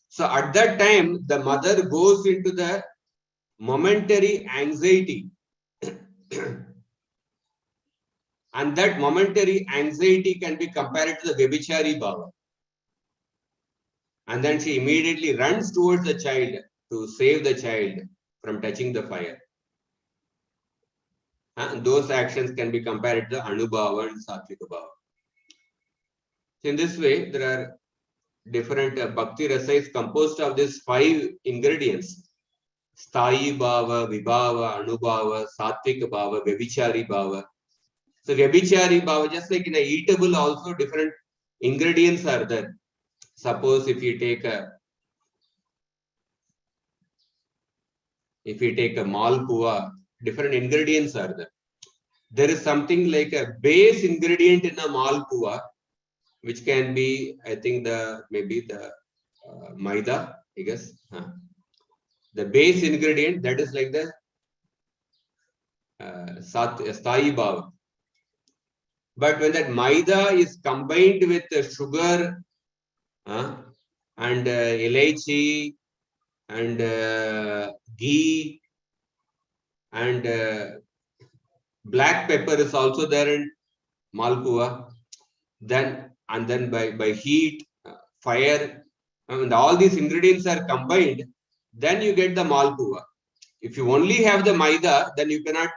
So at that time, the mother goes into the momentary anxiety. And that momentary anxiety can be compared to the Vyabhichari Bhava. And then she immediately runs towards the child to save the child from touching the fire. And those actions can be compared to the Anubhava and Satvika Bhava. So in this way, there are different Bhakti Rasa is composed of these 5 ingredients. Sthayi Bhava, Vibhava, Anubhava, Satvika Bhava, Vyabhichari Bhava. So Vyabhichari Bhava, just like in a eatable also, different ingredients are there. Suppose if you take a malpua, different ingredients are there. There is something like a base ingredient in a malpua, which can be, I think, maybe the maida, I guess. The base ingredient, that is like the Sthayi Bhava. But when that maida is combined with sugar and elaichi and ghee and black pepper is also there in malpua, then by heat, fire, and all these ingredients are combined, then you get the malpua. If you only have the maida, then you cannot,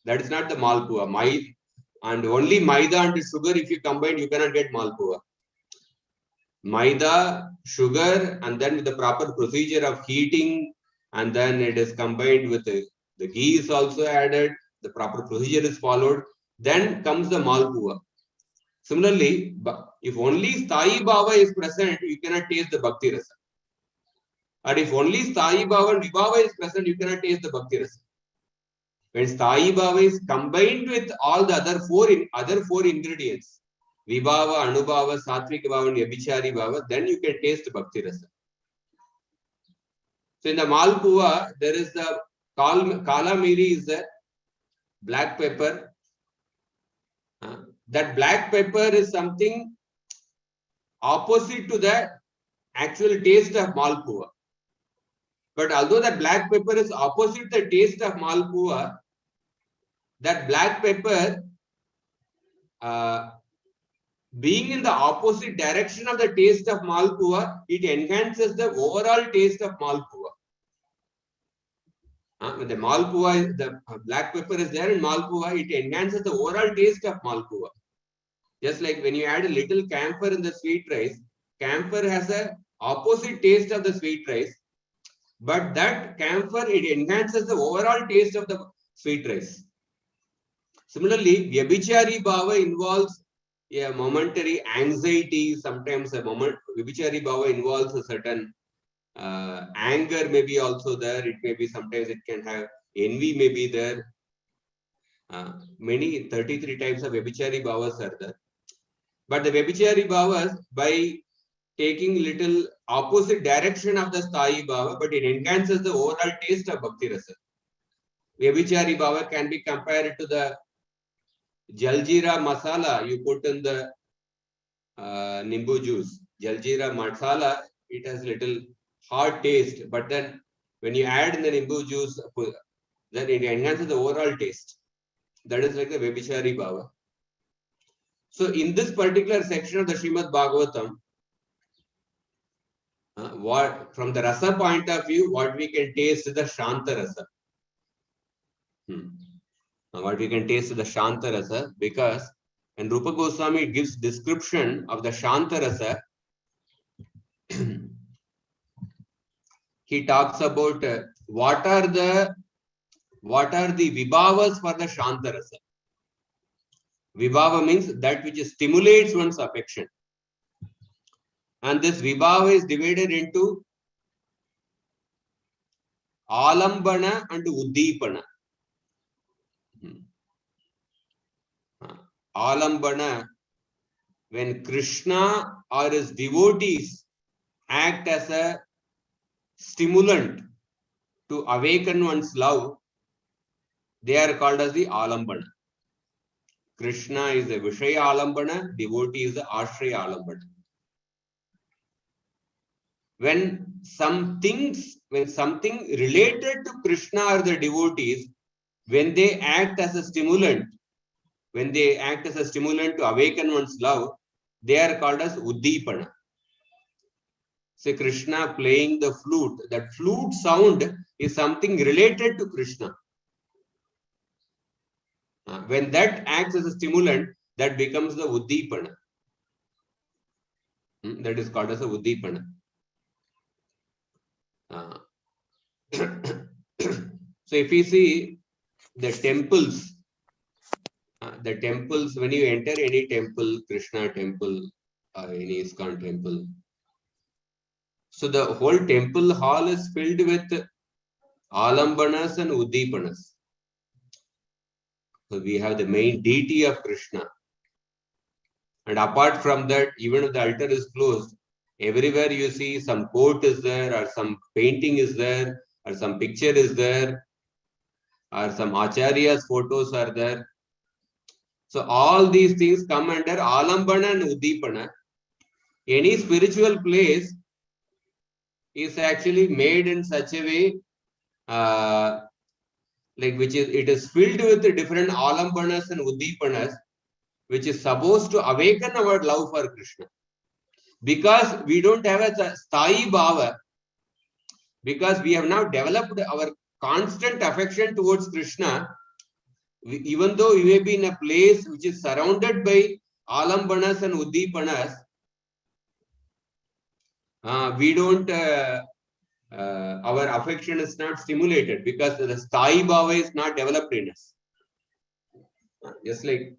that is not the malpua. And only maida and sugar, if you combine, you cannot get malpua. Maida, sugar, and then with the proper procedure of heating, and then it is combined with the ghee is also added, the proper procedure is followed, then comes the malpua. Similarly, if only Sthayi Bhava is present, you cannot taste the Bhakti Rasa. Or if only Sthayi Bhava and Vibhava is present, you cannot taste the Bhakti Rasa. When Sthayi Bhava is combined with all the other four ingredients, Vibhava, Anubhava, Satvika Bhava, and Vyabhichari Bhava, then you can taste the Bhakti Rasa. So in the Malpua, there is the Kala Miri is the black pepper. That black pepper is something opposite to the actual taste of Malpua. But although that black pepper is opposite the taste of Malpua, that black pepper being in the opposite direction of the taste of Malpua, it enhances the overall taste of Malpua. When the Malpua, the black pepper is there in Malpua, it enhances the overall taste of Malpua. Just like when you add a little camphor in the sweet rice, camphor has a opposite taste of the sweet rice, but that camphor, it enhances the overall taste of the sweet rice. Similarly, Vyabhichari Bhava involves a momentary anxiety, sometimes Vyabhichari Bhava involves a certain anger may be also there, it may be sometimes it can have envy may be there. Many 33 types of Vyabhichari Bhavas are there. But the Vyabhichari Bhavas, by taking little opposite direction of the Sthayi Bhava, but it enhances the overall taste of Bhakti Rasa. Vyabhichari Bhava can be compared to the Jaljeera masala you put in the Nimbu juice. Jaljeera masala, it has little hard taste, but then when you add in the Nimbu juice, then it enhances the overall taste. That is like the Vyabhichari Bhava. So in this particular section of the Srimad Bhagavatam, from the rasa point of view, what we can taste is the Shanta rasa. What we can taste is the Shanta rasa, because when Rupa Goswami gives description of the Shanta rasa, he talks about what are the vibhavas for the Shanta rasa. Vibhava means that which stimulates one's affection. And this vibhava is divided into alambana and uddipana. Alambana, when Krishna or his devotees act as a stimulant to awaken one's love, they are called as the alambana. Krishna is the Vishaya alambana, devotee is the Ashraya alambana. When something related to Krishna or the devotees, when they act as a stimulant, to awaken one's love, they are called as uddipana. Say Krishna playing the flute, that flute sound is something related to Krishna. When that acts as a stimulant, that becomes the uddipana. That is called as a uddipana. So if you see the temples, when you enter any temple, Krishna temple, any ISKCON temple, so the whole temple hall is filled with alambanas and uddipanas. So we have the main deity of Krishna. And apart from that, even if the altar is closed, everywhere you see some quote is there, or some painting is there, or some picture is there, or some acharya's photos are there. So all these things come under alambana and uddipana. Any spiritual place is actually made in such a way, it is filled with different alambanas and uddipanas, which is supposed to awaken our love for Krishna. Because we don't have a sthayi bhava, because we have now developed our constant affection towards Krishna, even though we may be in a place which is surrounded by alambanas and uddipanas, we don't, our affection is not stimulated because the sthayi bhava is not developed in us. Just like,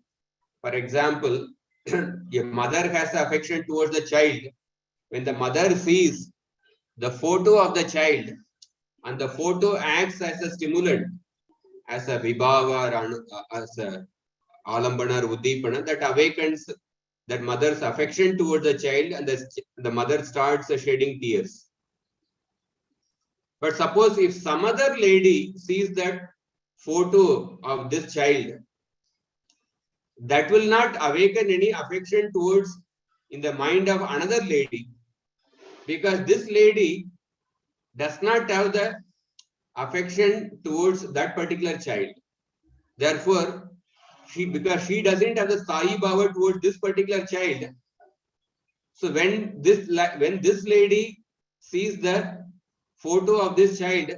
for example, a mother has affection towards the child. When the mother sees the photo of the child, and the photo acts as a stimulant, as a vibhava, or as a alambana or uddipana, that awakens that mother's affection towards the child, and the mother starts shedding tears. But suppose if some other lady sees that photo of this child, that will not awaken any affection towards in the mind of another lady, because this lady does not have the affection towards that particular child. Therefore, because she doesn't have the Sai Bhava towards this particular child. So when this lady sees the photo of this child,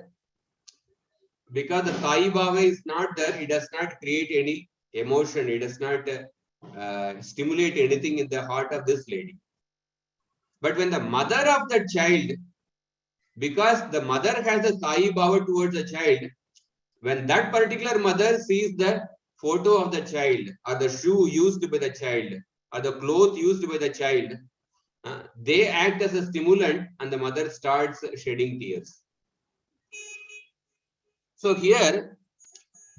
because the Sai Bhava is not there, it does not create any emotion, it does not stimulate anything in the heart of this lady. But when the mother of the child, because the mother has a Sai Bhava towards the child, when that particular mother sees the photo of the child, or the shoe used by the child, or the cloth used by the child, they act as a stimulant, and the mother starts shedding tears. So here,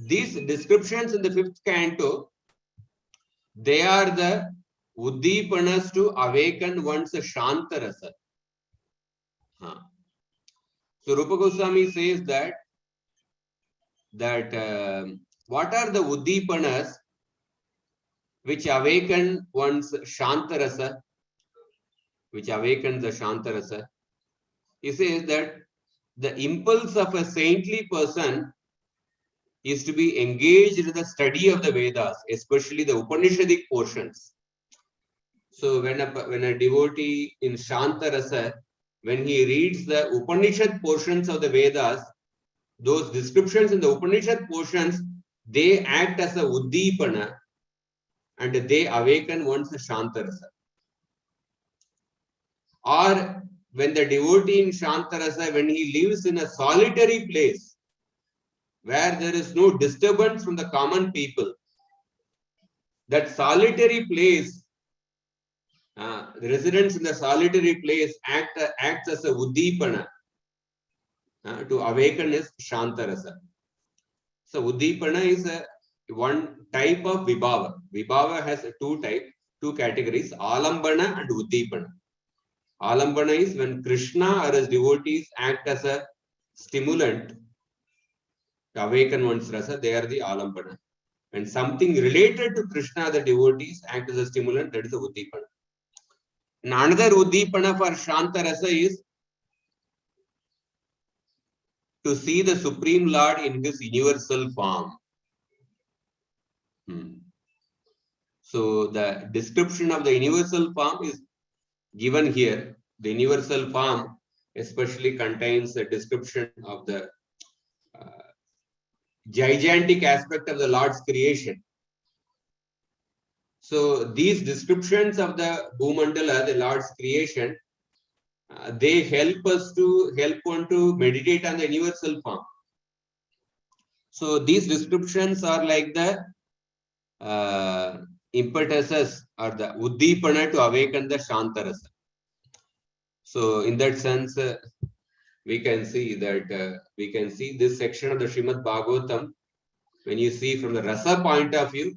these descriptions in the 5th canto, they are the Uddipanas to awaken one's Shantarasa. So Rupa Goswami says that what are the Uddipanas which awaken one's Shantarasa, which awakens the Shantarasa? He says that the impulse of a saintly person is to be engaged in the study of the Vedas, especially the Upanishadic portions. So when a devotee in Shantarasa, when he reads the Upanishad portions of the Vedas, those descriptions in the Upanishad portions, they act as a Uddipana, and they awaken one's Shantarasa. Or when the devotee in Shantarasa, when he lives in a solitary place, where there is no disturbance from the common people, that solitary place, the residents in the solitary place acts as a Uddipana to awaken his Shantarasa. So Uddipana is one type of Vibhava. Vibhava has two categories, Alambana and Uddipana. Alambana is when Krishna or his devotees act as a stimulant to awaken one's rasa, they are the Alambana. When something related to Krishna, the devotees act as a stimulant, that is the Uddipana. And another Uddipana for Shanta Rasa is to see the Supreme Lord in his universal form. So the description of the universal form is given here. The universal form especially contains the description of the gigantic aspect of the Lord's creation. So these descriptions of the Bhumandala, the Lord's creation, they help one to meditate on the universal form. So these descriptions are like the impetuses or the Uddipana to awaken the Shantarasa. So in that sense, we can see this section of the Srimad Bhagavatam. When you see from the rasa point of view,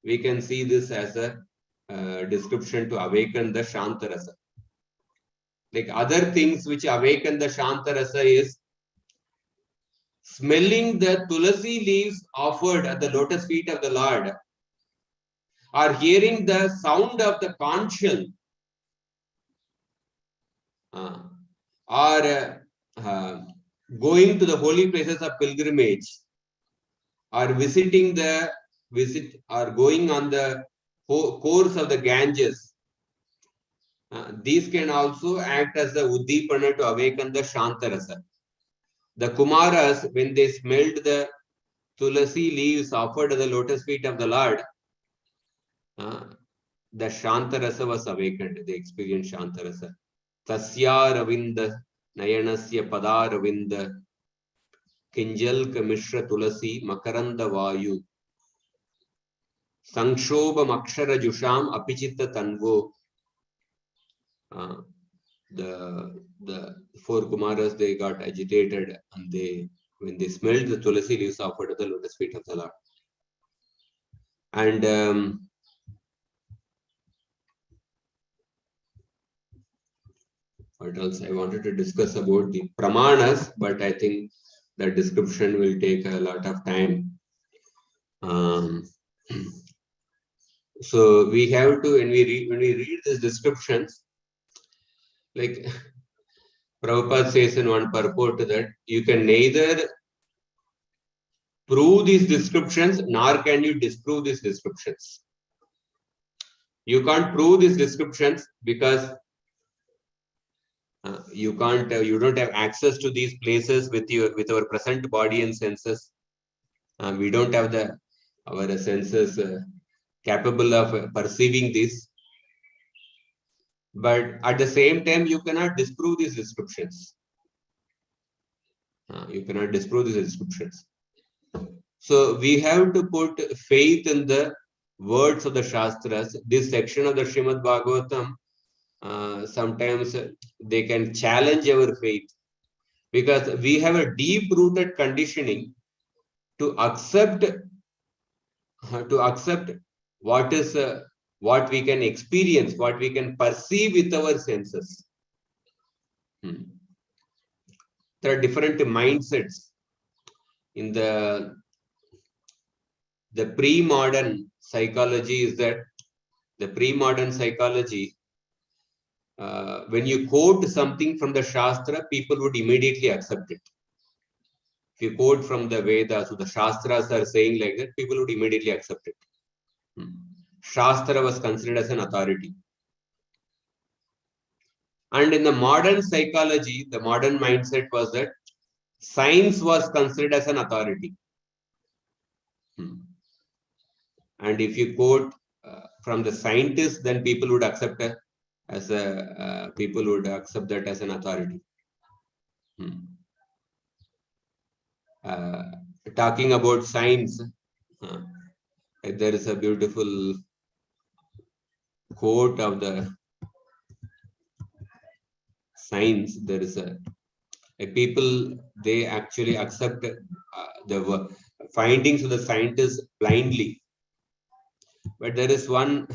we can see this as a description to awaken the Shantarasa. Like other things which awaken the Shantarasa is smelling the tulasi leaves offered at the lotus feet of the Lord, or hearing the sound of the conch shell, or going to the holy places of pilgrimage, or going on the course of the Ganges. These can also act as the Uddipana to awaken the Shantarasa. The Kumaras, when they smelled the tulasi leaves offered at the lotus feet of the Lord, the Shantarasa was awakened. They experienced Shantarasa. Tasya Ravinda Nayanasya Pada Ravinda Kinjalka Mishra Tulasi Makaranda Vayu Sankshobha Makshara Jusham Apichitta Tanvo. The four Kumaras, they got agitated, and when they smelled the tulasi leaves offered at the lotus feet of the Lord. And what else I wanted to discuss about the Pramanas, but I think the description will take a lot of time. So we have to, when we read these descriptions, like Prabhupada says in one purport that you can neither prove these descriptions, nor can you disprove these descriptions. You can't prove these descriptions because you don't have access to these places with our present body and senses. We don't have our senses capable of perceiving this. But at the same time, you cannot disprove these descriptions. You cannot disprove these descriptions. So we have to put faith in the words of the Shastras. This section of the Srimad Bhagavatam, sometimes they can challenge our faith because we have a deep-rooted conditioning to accept what we can experience, what we can perceive with our senses. There are different mindsets in the pre-modern psychology. Is that the pre-modern psychology, when you quote something from the Shastra, people would immediately accept it. If you quote from the Vedas, so the Shastras are saying like that, people would immediately accept it. Shastra was considered as an authority. And in the modern psychology, the modern mindset was that science was considered as an authority. And if you quote from the scientists, then people would accept that as an authority. Talking about science, there is a beautiful quote of the science. There is a people, they actually accept the findings of the scientists blindly. But there is one,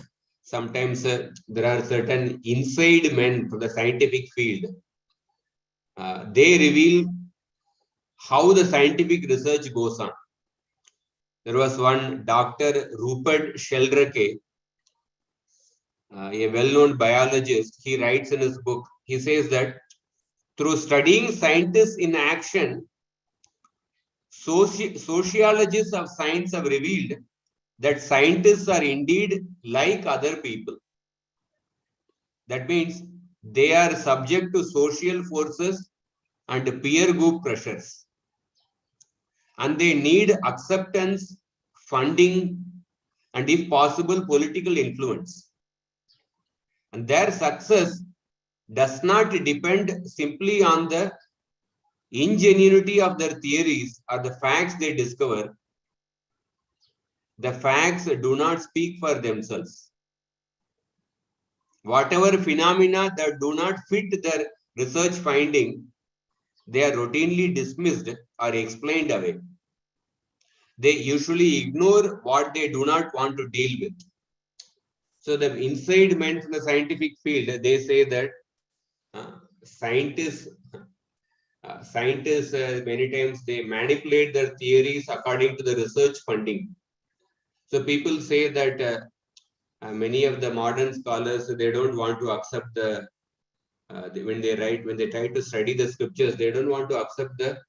sometimes there are certain inside men from the scientific field. They reveal how the scientific research goes on. There was one Dr. Rupert Sheldrake, a well-known biologist. He writes in his book, he says that through studying scientists in action, sociologists of science have revealed that scientists are indeed like other people. That means they are subject to social forces and peer group pressures. And they need acceptance, funding, and if possible, political influence. And their success does not depend simply on the ingenuity of their theories or the facts they discover. The facts do not speak for themselves. Whatever phenomena that do not fit their research finding, they are routinely dismissed or explained away. They usually ignore what they do not want to deal with. So the inside men from the scientific field, they say that scientists many times they manipulate their theories according to the research funding. So people say that many of the modern scholars, they don't want to accept when they try to study the scriptures, they don't want to accept the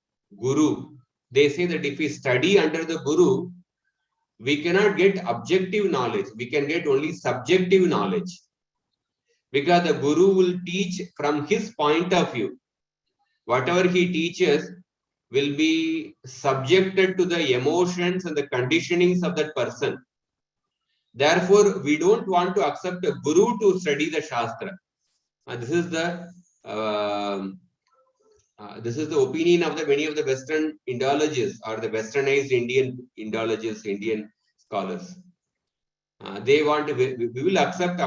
guru. They say that if we study under the guru, we cannot get objective knowledge. We can get only subjective knowledge. Because the guru will teach from his point of view. Whatever he teaches will be subjected to the emotions and the conditionings of that person. Therefore, we don't want to accept a guru to study the Shastra. This is the opinion of many of the Western Indologists or the Westernized Indian Indologists, Indian scholars. They want to, we will accept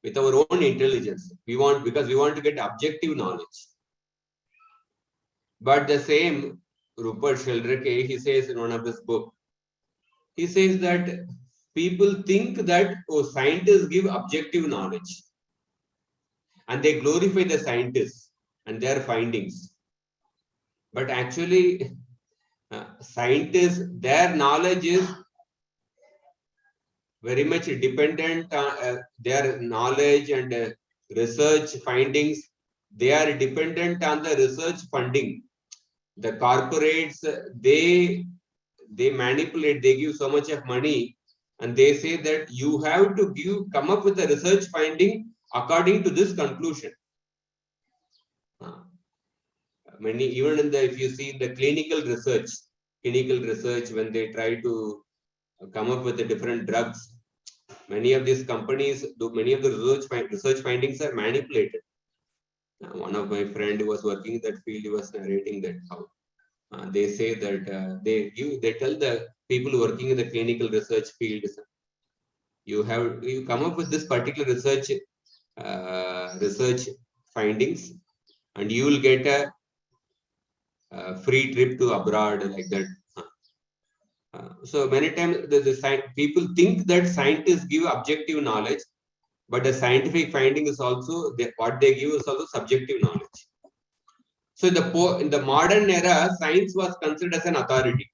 with our own intelligence. Because we want to get objective knowledge. But the same Rupert Sheldrake, he says in one of his books, he says that people think that scientists give objective knowledge. And they glorify the scientists and their findings. But actually, scientists, their knowledge is very much dependent on their knowledge and research findings. They are dependent on the research funding. The corporates, they they manipulate, they give so much of money, and they say that you have to come up with a research finding according to this conclusion. Even in if you see the clinical research, when they try to come up with the different drugs, many of these companies, many of the research findings are manipulated. One of my friend who was working in that field, he was narrating that how they say that they tell the people working in the clinical research field, you come up with this particular research findings, and you will get a free trip to abroad, like that. So many times people think that scientists give objective knowledge, but the scientific finding is also what they give is also subjective knowledge. So in the modern era, science was considered as an authority,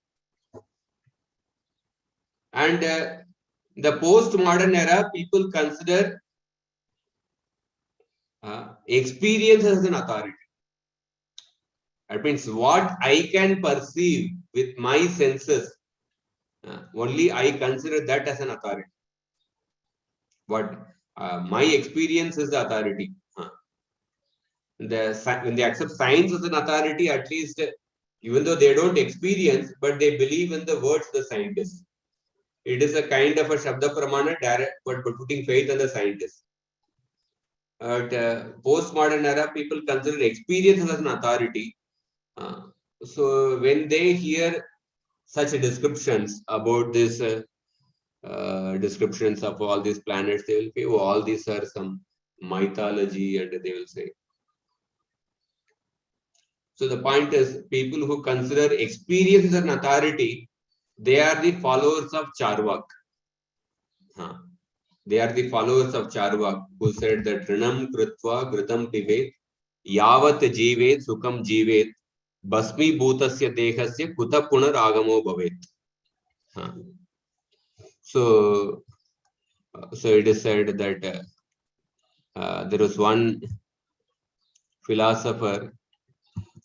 and the post-modern era, people consider experience as an authority. That means what I can perceive with my senses, only I consider that as an authority. What my experience is the authority. When they accept science as an authority, at least even though they don't experience, but they believe in the words of the scientist. It is a kind of a Shabda Pramana, direct, but putting faith in the scientist. At postmodern era, people consider experience as an authority. So when they hear such descriptions about this, descriptions of all these planets, they will say, oh, all these are some mythology, and they will say. So the point is, people who consider experience as an authority, they are the followers of Charvak. They are the followers of Charvak, who said that Rinam Kritva Gritam Pivet Yavat Jivet Sukam Jivet Basmi Bhutasya Dehasya Kuta Punar Agamo Bhavet. So it is said that there was one philosopher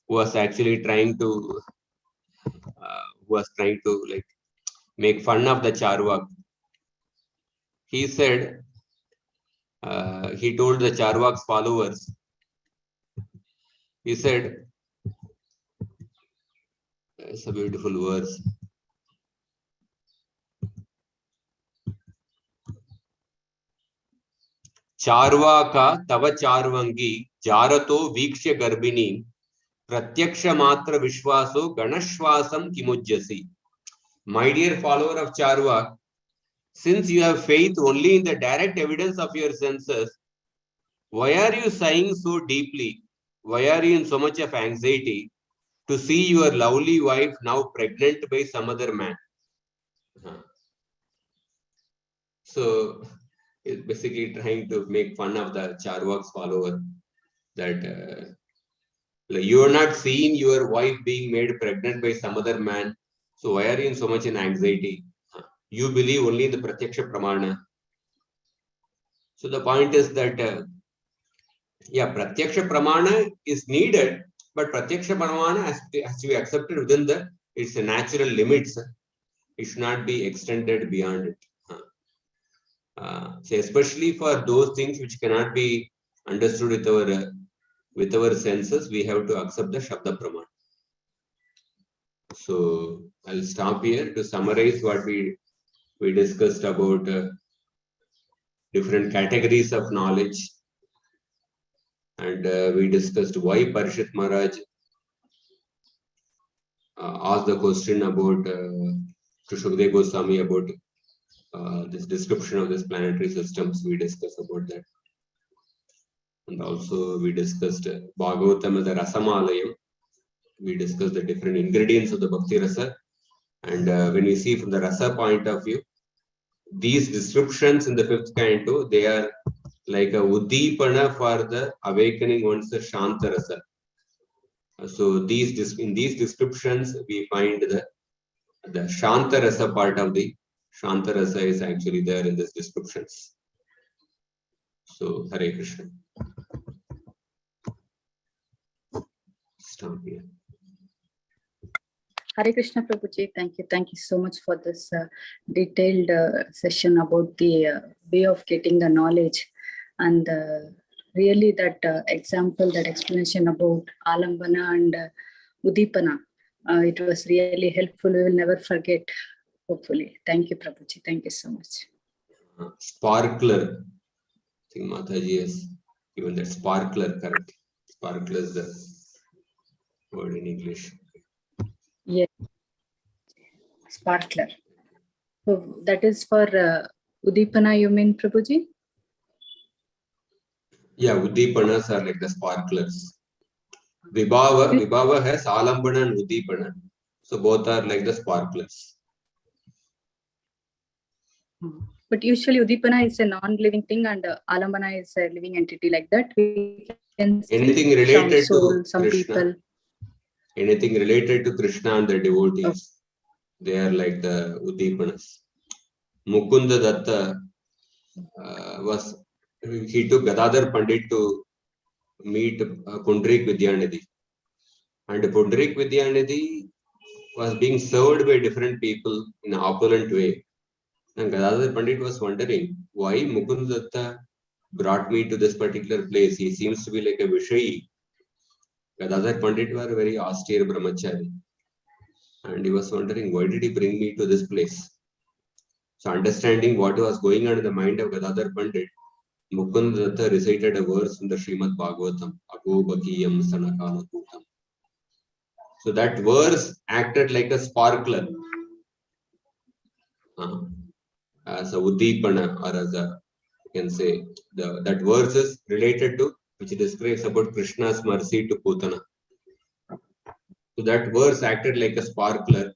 who was actually trying to like make fun of the Charvak. He said, he told the Charvak's followers, he said, it's a beautiful verse. Charvaka tava charvangi jarato vikshya garbini pratyaksha matra vishwaso ganashwasam kimujjasi. My dear follower of Charvak, since you have faith only in the direct evidence of your senses, why are you sighing so deeply? Why are you in so much of anxiety to see your lovely wife now pregnant by some other man? So it's basically trying to make fun of the Charvak's follower, that you are not seeing your wife being made pregnant by some other man. So why are you in so much in anxiety? You believe only in the Pratyaksha Pramana. So the point is that, Pratyaksha Pramana is needed, but Pratyaksha Pramana has to be accepted within its natural limits. It should not be extended beyond it. So especially for those things which cannot be understood with our senses, we have to accept the Shabda Pramana. So I'll stop here to summarize what we discussed about different categories of knowledge, and we discussed why Parishit Maharaj asked the question about to Shukdev Goswami about this description of this planetary systems. We discussed about that, and also we discussed Bhagavatam as a Rasamalayam. We discussed the different ingredients of the Bhakti Rasa, and when we see from the Rasa point of view, these descriptions in the 5th canto, they are like a Uddipana for the awakening once the Shanta Rasa. So in these descriptions, we find the Shanta Rasa part of the Shanta Rasa is actually there in these descriptions. So Hare Krishna. Stop here. Hare Krishna Prabhuji, thank you. Thank you so much for this detailed session about the way of getting the knowledge. And really that example, that explanation about Alambana and Udipana, it was really helpful. We will never forget, hopefully. Thank you, Prabhuji. Thank you so much. Sparkler. I think Mataji has given that sparkler, correct? Sparkler is the word in English. Yes. Sparkler. So that is for Udipana, you mean, Prabhuji? Yeah, Udipanas are like the sparklers. Vibhava has Alambana and Udipana. So both are like the sparklers. But usually Udipana is a non-living thing and Alambana is a living entity, like that. We can Anything see related some soul, to some Krishna. people. Anything related to Krishna and the devotees. They are like the Udipanas. Mukunda Datta he took Gadadhar Pandit to meet Pundrik Vidyanidhi. And Pundrik Vidyanidhi was being served by different people in an opulent way. And Gadadhar Pandit was wondering why Mukunda Datta brought me to this particular place. He seems to be like a Vishayi. Gadadhar Pandit were a very austere brahmachari. And he was wondering, why did he bring me to this place? So understanding what was going on in the mind of Gadadhar Pandit, Mukunda Datta recited a verse from the Srimad Bhagavatam, Ago Bakiyam Sanakana Kutam. So that verse acted like a sparkler. As a Udipana, or as a, you can say, that verse is related to, which describes about Krishna's mercy to Putana. So that verse acted like a sparkler.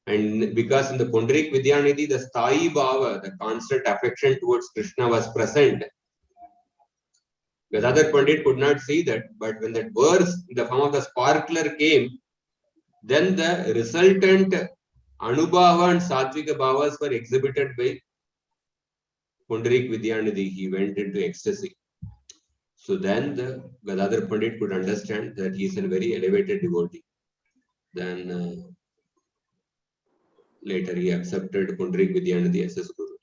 And because in the Pundrik Vidyanidhi, the Sthayi Bhava, the constant affection towards Krishna was present. Gadadhar Pandit could not see that, but when that verse in the form of the sparkler came, then the resultant Anubhava and Satvika Bhavas were exhibited by Pundrik Vidyanidhi. He went into ecstasy. So then the Gadadhar Pandit could understand that he is a very elevated devotee. Then later he accepted Pundrik Vidyanidhi as his guru.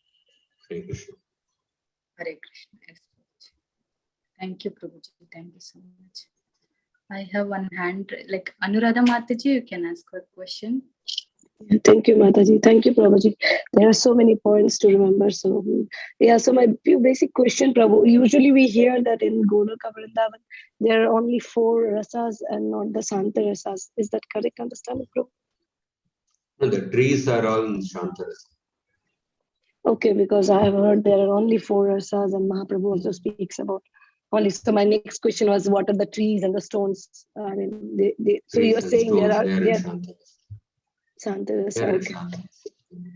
Hare Krishna. Hare Krishna. Thank you, Prabhuji. Thank you so much. I have one hand, like Anuradha Mataji, you can ask a question. Thank you, Mataji. Thank you, Prabhuji. There are so many points to remember. So, yeah, so my few basic question, Prabhu. Usually we hear that in Golaka Vrindavan, there are only 4 rasas and not the Santa rasas. Is that correct understanding, Prabhu? No, the trees are all in Shantaras. Okay, because I have heard there are only 4 rasas and Mahaprabhu also speaks about only. So my next question was, what are the trees and the stones? I mean, so you're saying there are Shantaras. Okay.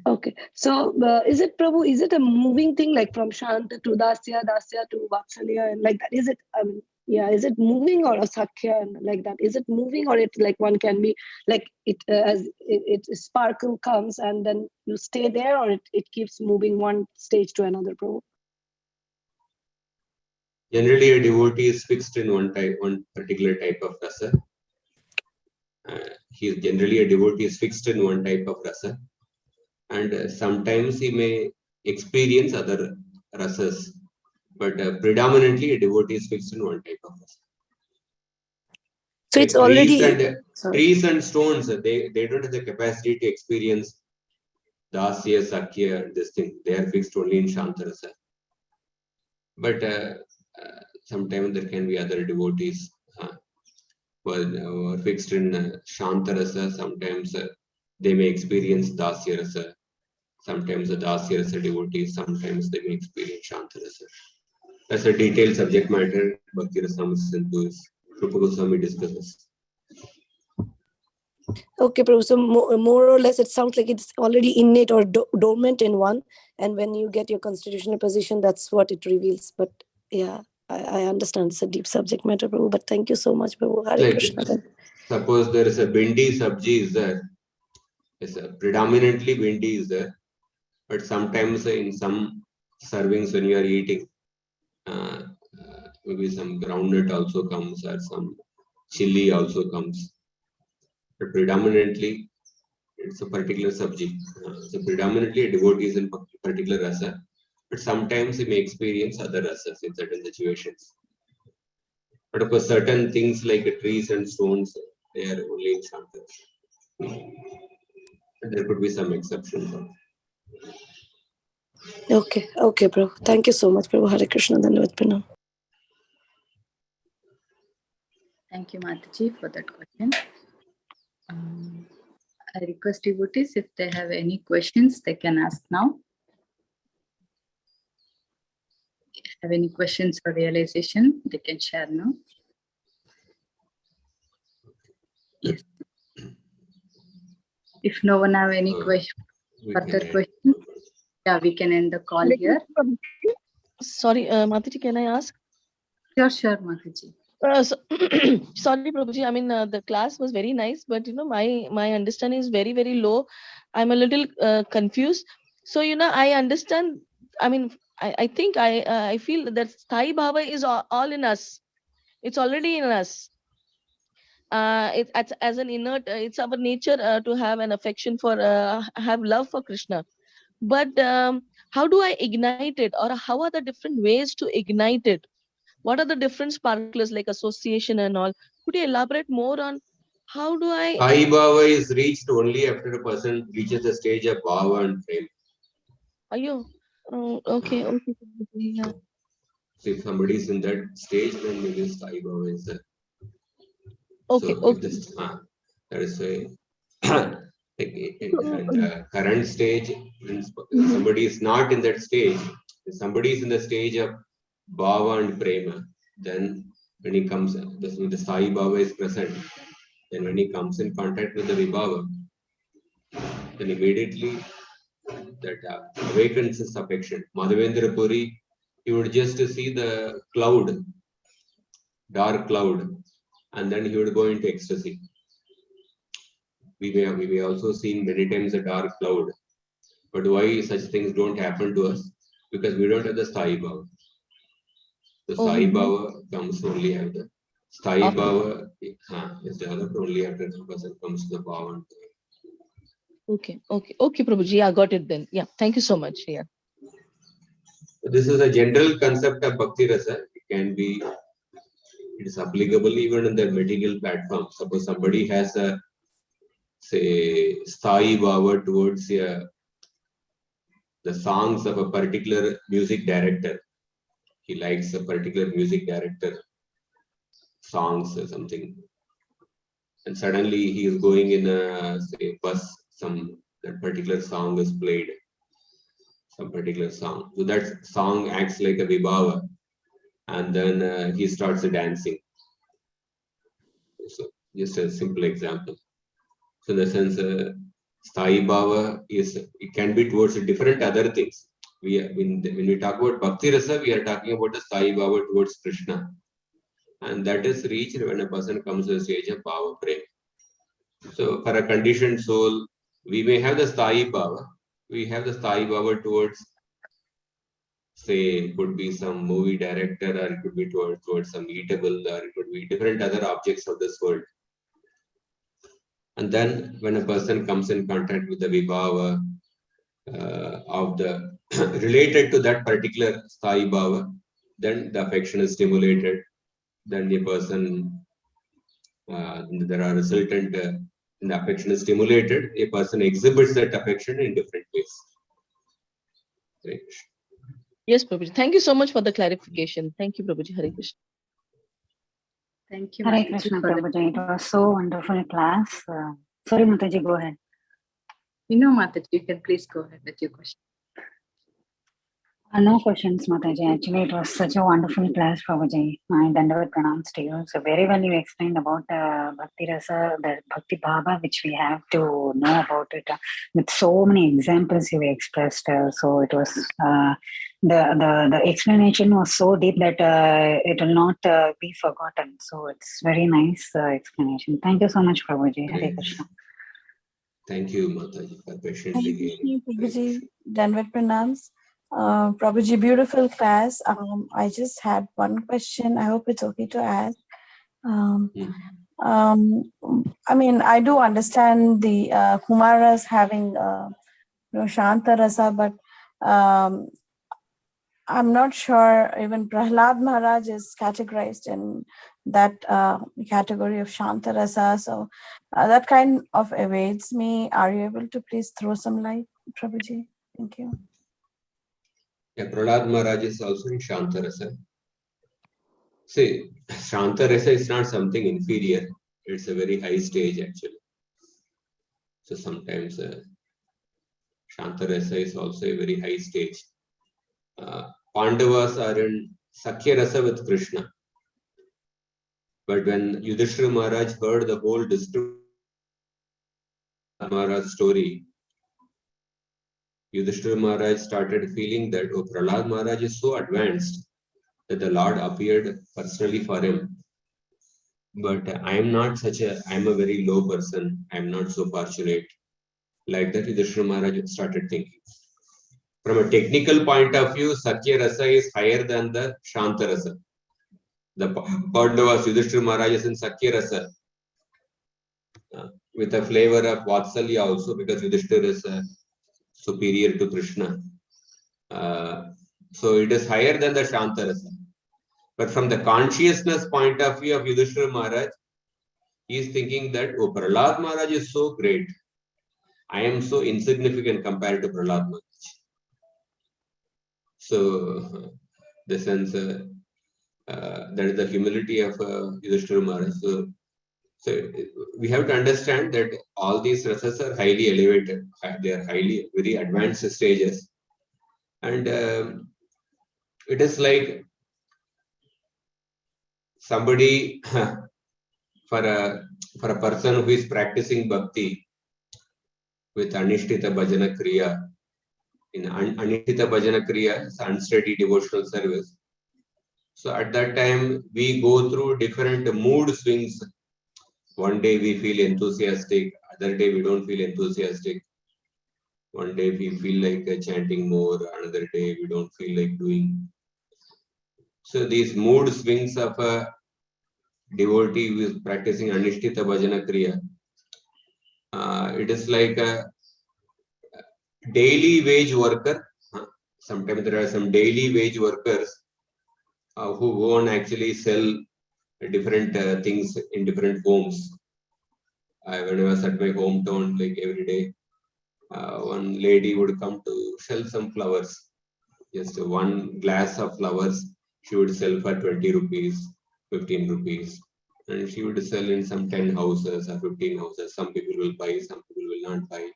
Okay. So is it, Prabhu, is it a moving thing, like from Shanta to Dasya, Dasya to Vatsalya, and like that? Is it, is it moving or a Sakhya and like that? Is it moving, or it like one can be like it as it sparkle comes and then you stay there, or it keeps moving one stage to another, Prabhu? Generally, a devotee is fixed in one particular type of rasa. Generally a devotee is fixed in one type of rasa. And sometimes he may experience other rasas, but predominantly a devotee is fixed in one type of rasa. So like it's already trees and stones, they don't have the capacity to experience dasya, sakhya, this thing. They are fixed only in Shantarasa. But sometimes there can be other devotees who are fixed in Shantarasa. Sometimes they may experience dasya rasa. Sometimes the dasya rasa devotees, sometimes they may experience Shantarasa. That's a detailed subject matter Bhakti Rasamrita Sindhu Rupa Goswami discusses. Okay, Prabhu. So more or less, it sounds like it's already innate or dormant in one, and when you get your constitutional position, that's what it reveals. But yeah, I understand it's a deep subject matter, Prabhu. But thank you so much, Prabhu. Hare Krishna. Suppose there is a bindi sabji is there. Predominantly bindi is there, but sometimes in some servings when you are eating, maybe some groundnut also comes or some chili also comes. but predominantly it's a particular subject. So predominantly a devotee is in particular rasa, but sometimes he may experience other rasas in certain situations. But of course, certain things like trees and stones, they are only in Shanta. There could be some exceptions. Okay, okay, Prabhu. Thank you so much, Prabhu. Hare Krishna, Dandavat Pranam. Thank you, Mataji, for that question. I request devotees, if they have any questions, they can ask now. If you have any questions or realization, they can share now. Yes. If no one have any further questions, yeah, we can end the call here. Sorry, Mataji, can I ask? Sure, Mataji. Sorry, Prabhuji. I mean, the class was very nice, but my understanding is very, very low. I'm a little confused. So I understand. I mean, I think I feel that Sthai Bhava is all in us. It's already in us. It's as an inert. It's our nature to have an affection for, have love for Krishna. But how do I ignite it, or how are the different ways to ignite it? What are the different sparklers like association and all? Could you elaborate more on how do I? Sthai Bhava is reached only after a person reaches the stage of Bhava and Prem. Okay. Yeah. So if somebody is in that stage, then maybe Sthai Bhava is there. Okay. So that is why in the current stage, when somebody is not in that stage, if somebody is in the stage of Bhava and Prema, then when he comes, the Sthai Bhava is present. Then when he comes in contact with the Vibhava, then immediately that awakens his affection. Madhavendra Puri, he would just see the cloud, dark cloud, and then he would go into ecstasy. We may also seen many times a dark cloud, but why such things don't happen to us? Because we don't have the Sthai Bhava. The Sthai Bhava comes only after. Sthai Bhava is developed only after the person comes to the Bhava. Okay, Prabhuji, I got it then. Yeah, thank you so much. Yeah. This is a general concept of Bhakti Rasa. It is applicable even in the material platform. Suppose somebody has a, say, Sthai Bhava towards the songs of a particular music director. He likes a particular music director songs or something. And suddenly he is going in a, say, bus, that particular song is played. Some particular song. So that song acts like a vibhava, and then he starts dancing. So just a simple example. So in the sense, Sthai Bhava it can be towards different other things. When we talk about Bhakti Rasa, we are talking about the Sthai Bhava towards Krishna. And that is reached when a person comes to the stage of Bhava Prem. So for a conditioned soul, we may have the Sthai Bhava. We have the Sthai Bhava towards, say, it could be some movie director, or it could be towards some eatable, or it could be different other objects of this world. And then when a person comes in contact with the Vibhava of the related to that particular Sthai Bhava, then the affection is stimulated. Then the person, there are resultant, the affection is stimulated, a person exhibits that affection in different ways. Right. Yes, Prabhuji. Thank you so much for the clarification. Thank you, Prabhuji. Hare Krishna. Thank you, Hare Mataji, Krishna, for the Prabhuji. It was so wonderful class. Sorry, Mataji, go ahead. Mataji, you can please go ahead with your question. No questions, Mataji. Actually, it was such a wonderful class, Prabhuji. My Dandavat pronouns to you. So very well you explained about Bhakti Rasa, the Bhakti Bhava, which we have to know about it. With so many examples you expressed. So it was, the explanation was so deep that it will not be forgotten. So it's very nice explanation. Thank you so much, Prabhuji. Hare Krishna. Thank you, Mataji, for patiently hearing. Prabhuji, Dandavat pranams. Prabhuji, beautiful class. I just had one question. I hope it's okay to ask. I mean, I do understand the Kumaras having Shanta Rasa, but I'm not sure even Prahlad Maharaj is categorized in that category of Shanta Rasa. So that kind of evades me. Are you able to please throw some light, Prabhuji? Thank you. Yeah, Prahlad Maharaj is also in Shanta Rasa. See, Shanta Rasa is not something inferior. It's a very high stage actually. So sometimes Shanta Rasa is also a very high stage. Pandavas are in Sakhya Rasa with Krishna. But when Yudhishthira Maharaj heard the whole Maharaj story, Yudhishthira Maharaj started feeling that Prahlad Maharaj is so advanced that the Lord appeared personally for him. But I'm a very low person. I'm not so fortunate. Like that, Yudhishthira Maharaj started thinking. From a technical point of view, Sakhya Rasa is higher than the Shanta Rasa. The Pandavas, Yudhishthira Maharaj is in Sakhya Rasa. With a flavor of Vatsalya also, because Yudhishthira is superior to Krishna. So it is higher than the Shanta Rasa. But from the consciousness point of view of Yudhishthira Maharaj, he is thinking that, oh, Prahlad Maharaj is so great. I am so insignificant compared to Prahlad Maharaj. So, the sense that is the humility of Yudhishthira Maharaj. So we have to understand that all these rasas are highly elevated. They are very advanced stages. And it is like somebody, for a person who is practicing bhakti with Anishtita Bhajana Kriya. In Anishtita Bhajana Kriya, it's unsteady devotional service. So at that time, we go through different mood swings. One day we feel enthusiastic, other day we don't feel enthusiastic. One day we feel like chanting more, another day we don't feel like doing. So these mood swings of a devotee who is practicing Anishtita Bhajana Kriya, it is like a daily wage worker. Sometimes there are some daily wage workers who go and actually sell different things in different homes. When I was at my hometown, like every day, one lady would come to sell some flowers. Just one glass of flowers, she would sell for 20 rupees, 15 rupees. And she would sell in some 10 houses or 15 houses. Some people will buy, some people will not buy.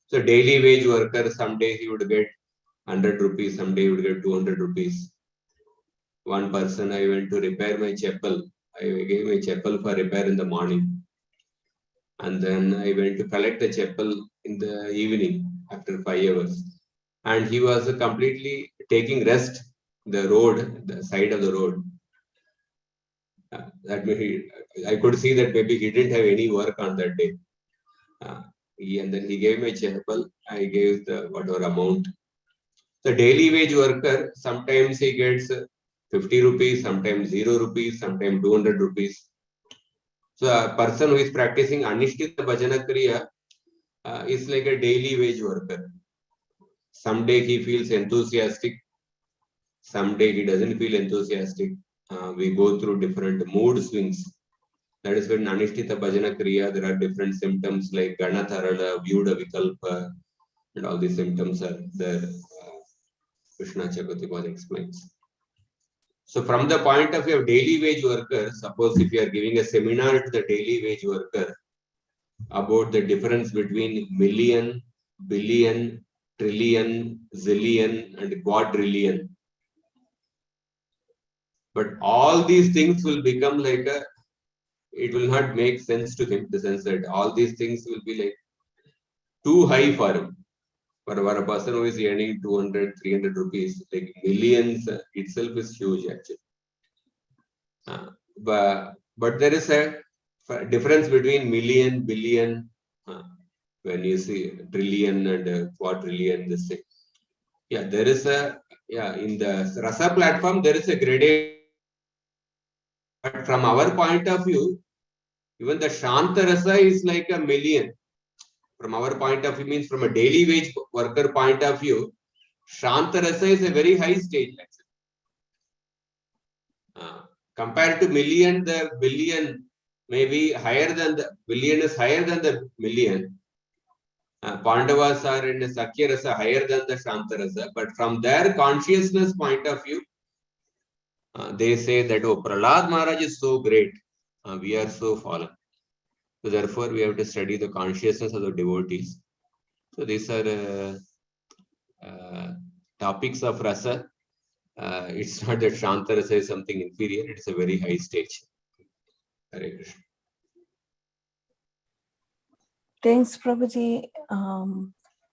So daily wage worker, someday he would get 100 rupees, someday he would get 200 rupees. One person, I went to repair my chapel. I gave my chapel for repair in the morning. And then I went to collect the chapel in the evening after 5 hours. And he was completely taking rest, the side of the road. I could see that maybe he didn't have any work on that day. And then he gave me chapel. I gave the whatever amount. The daily wage worker, sometimes he gets 50 rupees, sometimes 0 rupees, sometimes 200 rupees. So a person who is practicing Anishtita Bhajana Kriya is like a daily wage worker. Someday he feels enthusiastic. Someday he doesn't feel enthusiastic. We go through different mood swings. That is when Anishtita Bhajana Kriya, there are different symptoms like Ganatharala, Vyuda Vikalpa, and all these symptoms are there. Krishna Chakravarti explains. So from the point of view of daily wage worker, suppose if you are giving a seminar to the daily wage worker about the difference between million, billion, trillion, zillion, and quadrillion. But all these things will become like it will not make sense to him, in the sense that all these things will be like too high for him. For a person who is earning 200, 300 rupees, like millions itself is huge actually. But there is a difference between million, billion, when you see trillion and quadrillion, this thing. Yeah, there is in the Rasa platform, there is a gradation. But from our point of view, Even the Shanta Rasa is like a million. From our point of view, means from a daily wage worker point of view, Shanta Rasa is a very high stage. Compared to million, the billion may be higher than the billion is higher than the million. Pandavas are in the Sakya Rasa higher than the Shanta Rasa, but from their consciousness point of view, they say that, oh, Prahlad Maharaj is so great, we are so fallen. So therefore, we have to study the consciousness of the devotees. So these are topics of rasa. It's not that Shanta Rasa is something inferior, it's a very high stage. Hare Krishna. Thanks, Prabhuji.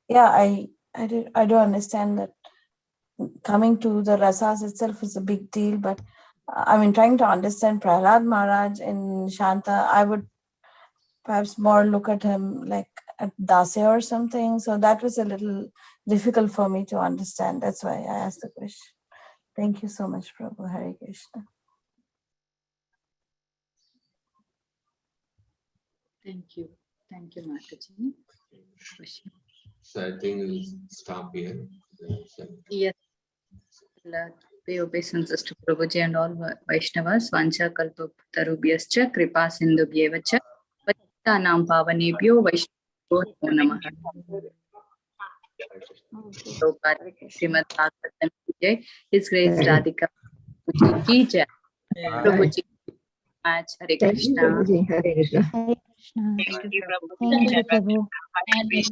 Yeah, I do understand that coming to the rasas itself is a big deal, but I mean, trying to understand Prahlad Maharaj in Shanta, I would perhaps more look at him like at Dasya or something. So that was a little difficult for me to understand. That's why I asked the question. Thank you so much, Prabhu. Hare Krishna. Thank you, Mataji. So I think we'll stop here. Yes. Pay obeisance to Prabhuji and all Vaishnavas. Vancha kalpa tarubhyascha kripa sindhubhyevacha vachitanam pavanebhyo Vaishnavyo namo namaha. Srimad Bhagavatam ki jai. His Grace Radhika Vallabha ki jai. Prabhuji much. Hare Krishna. Hare Krishna. Hare Krishna. Thank you, Prabhu. Thank you, Prabhu. Thank you,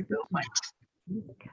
Prabhu.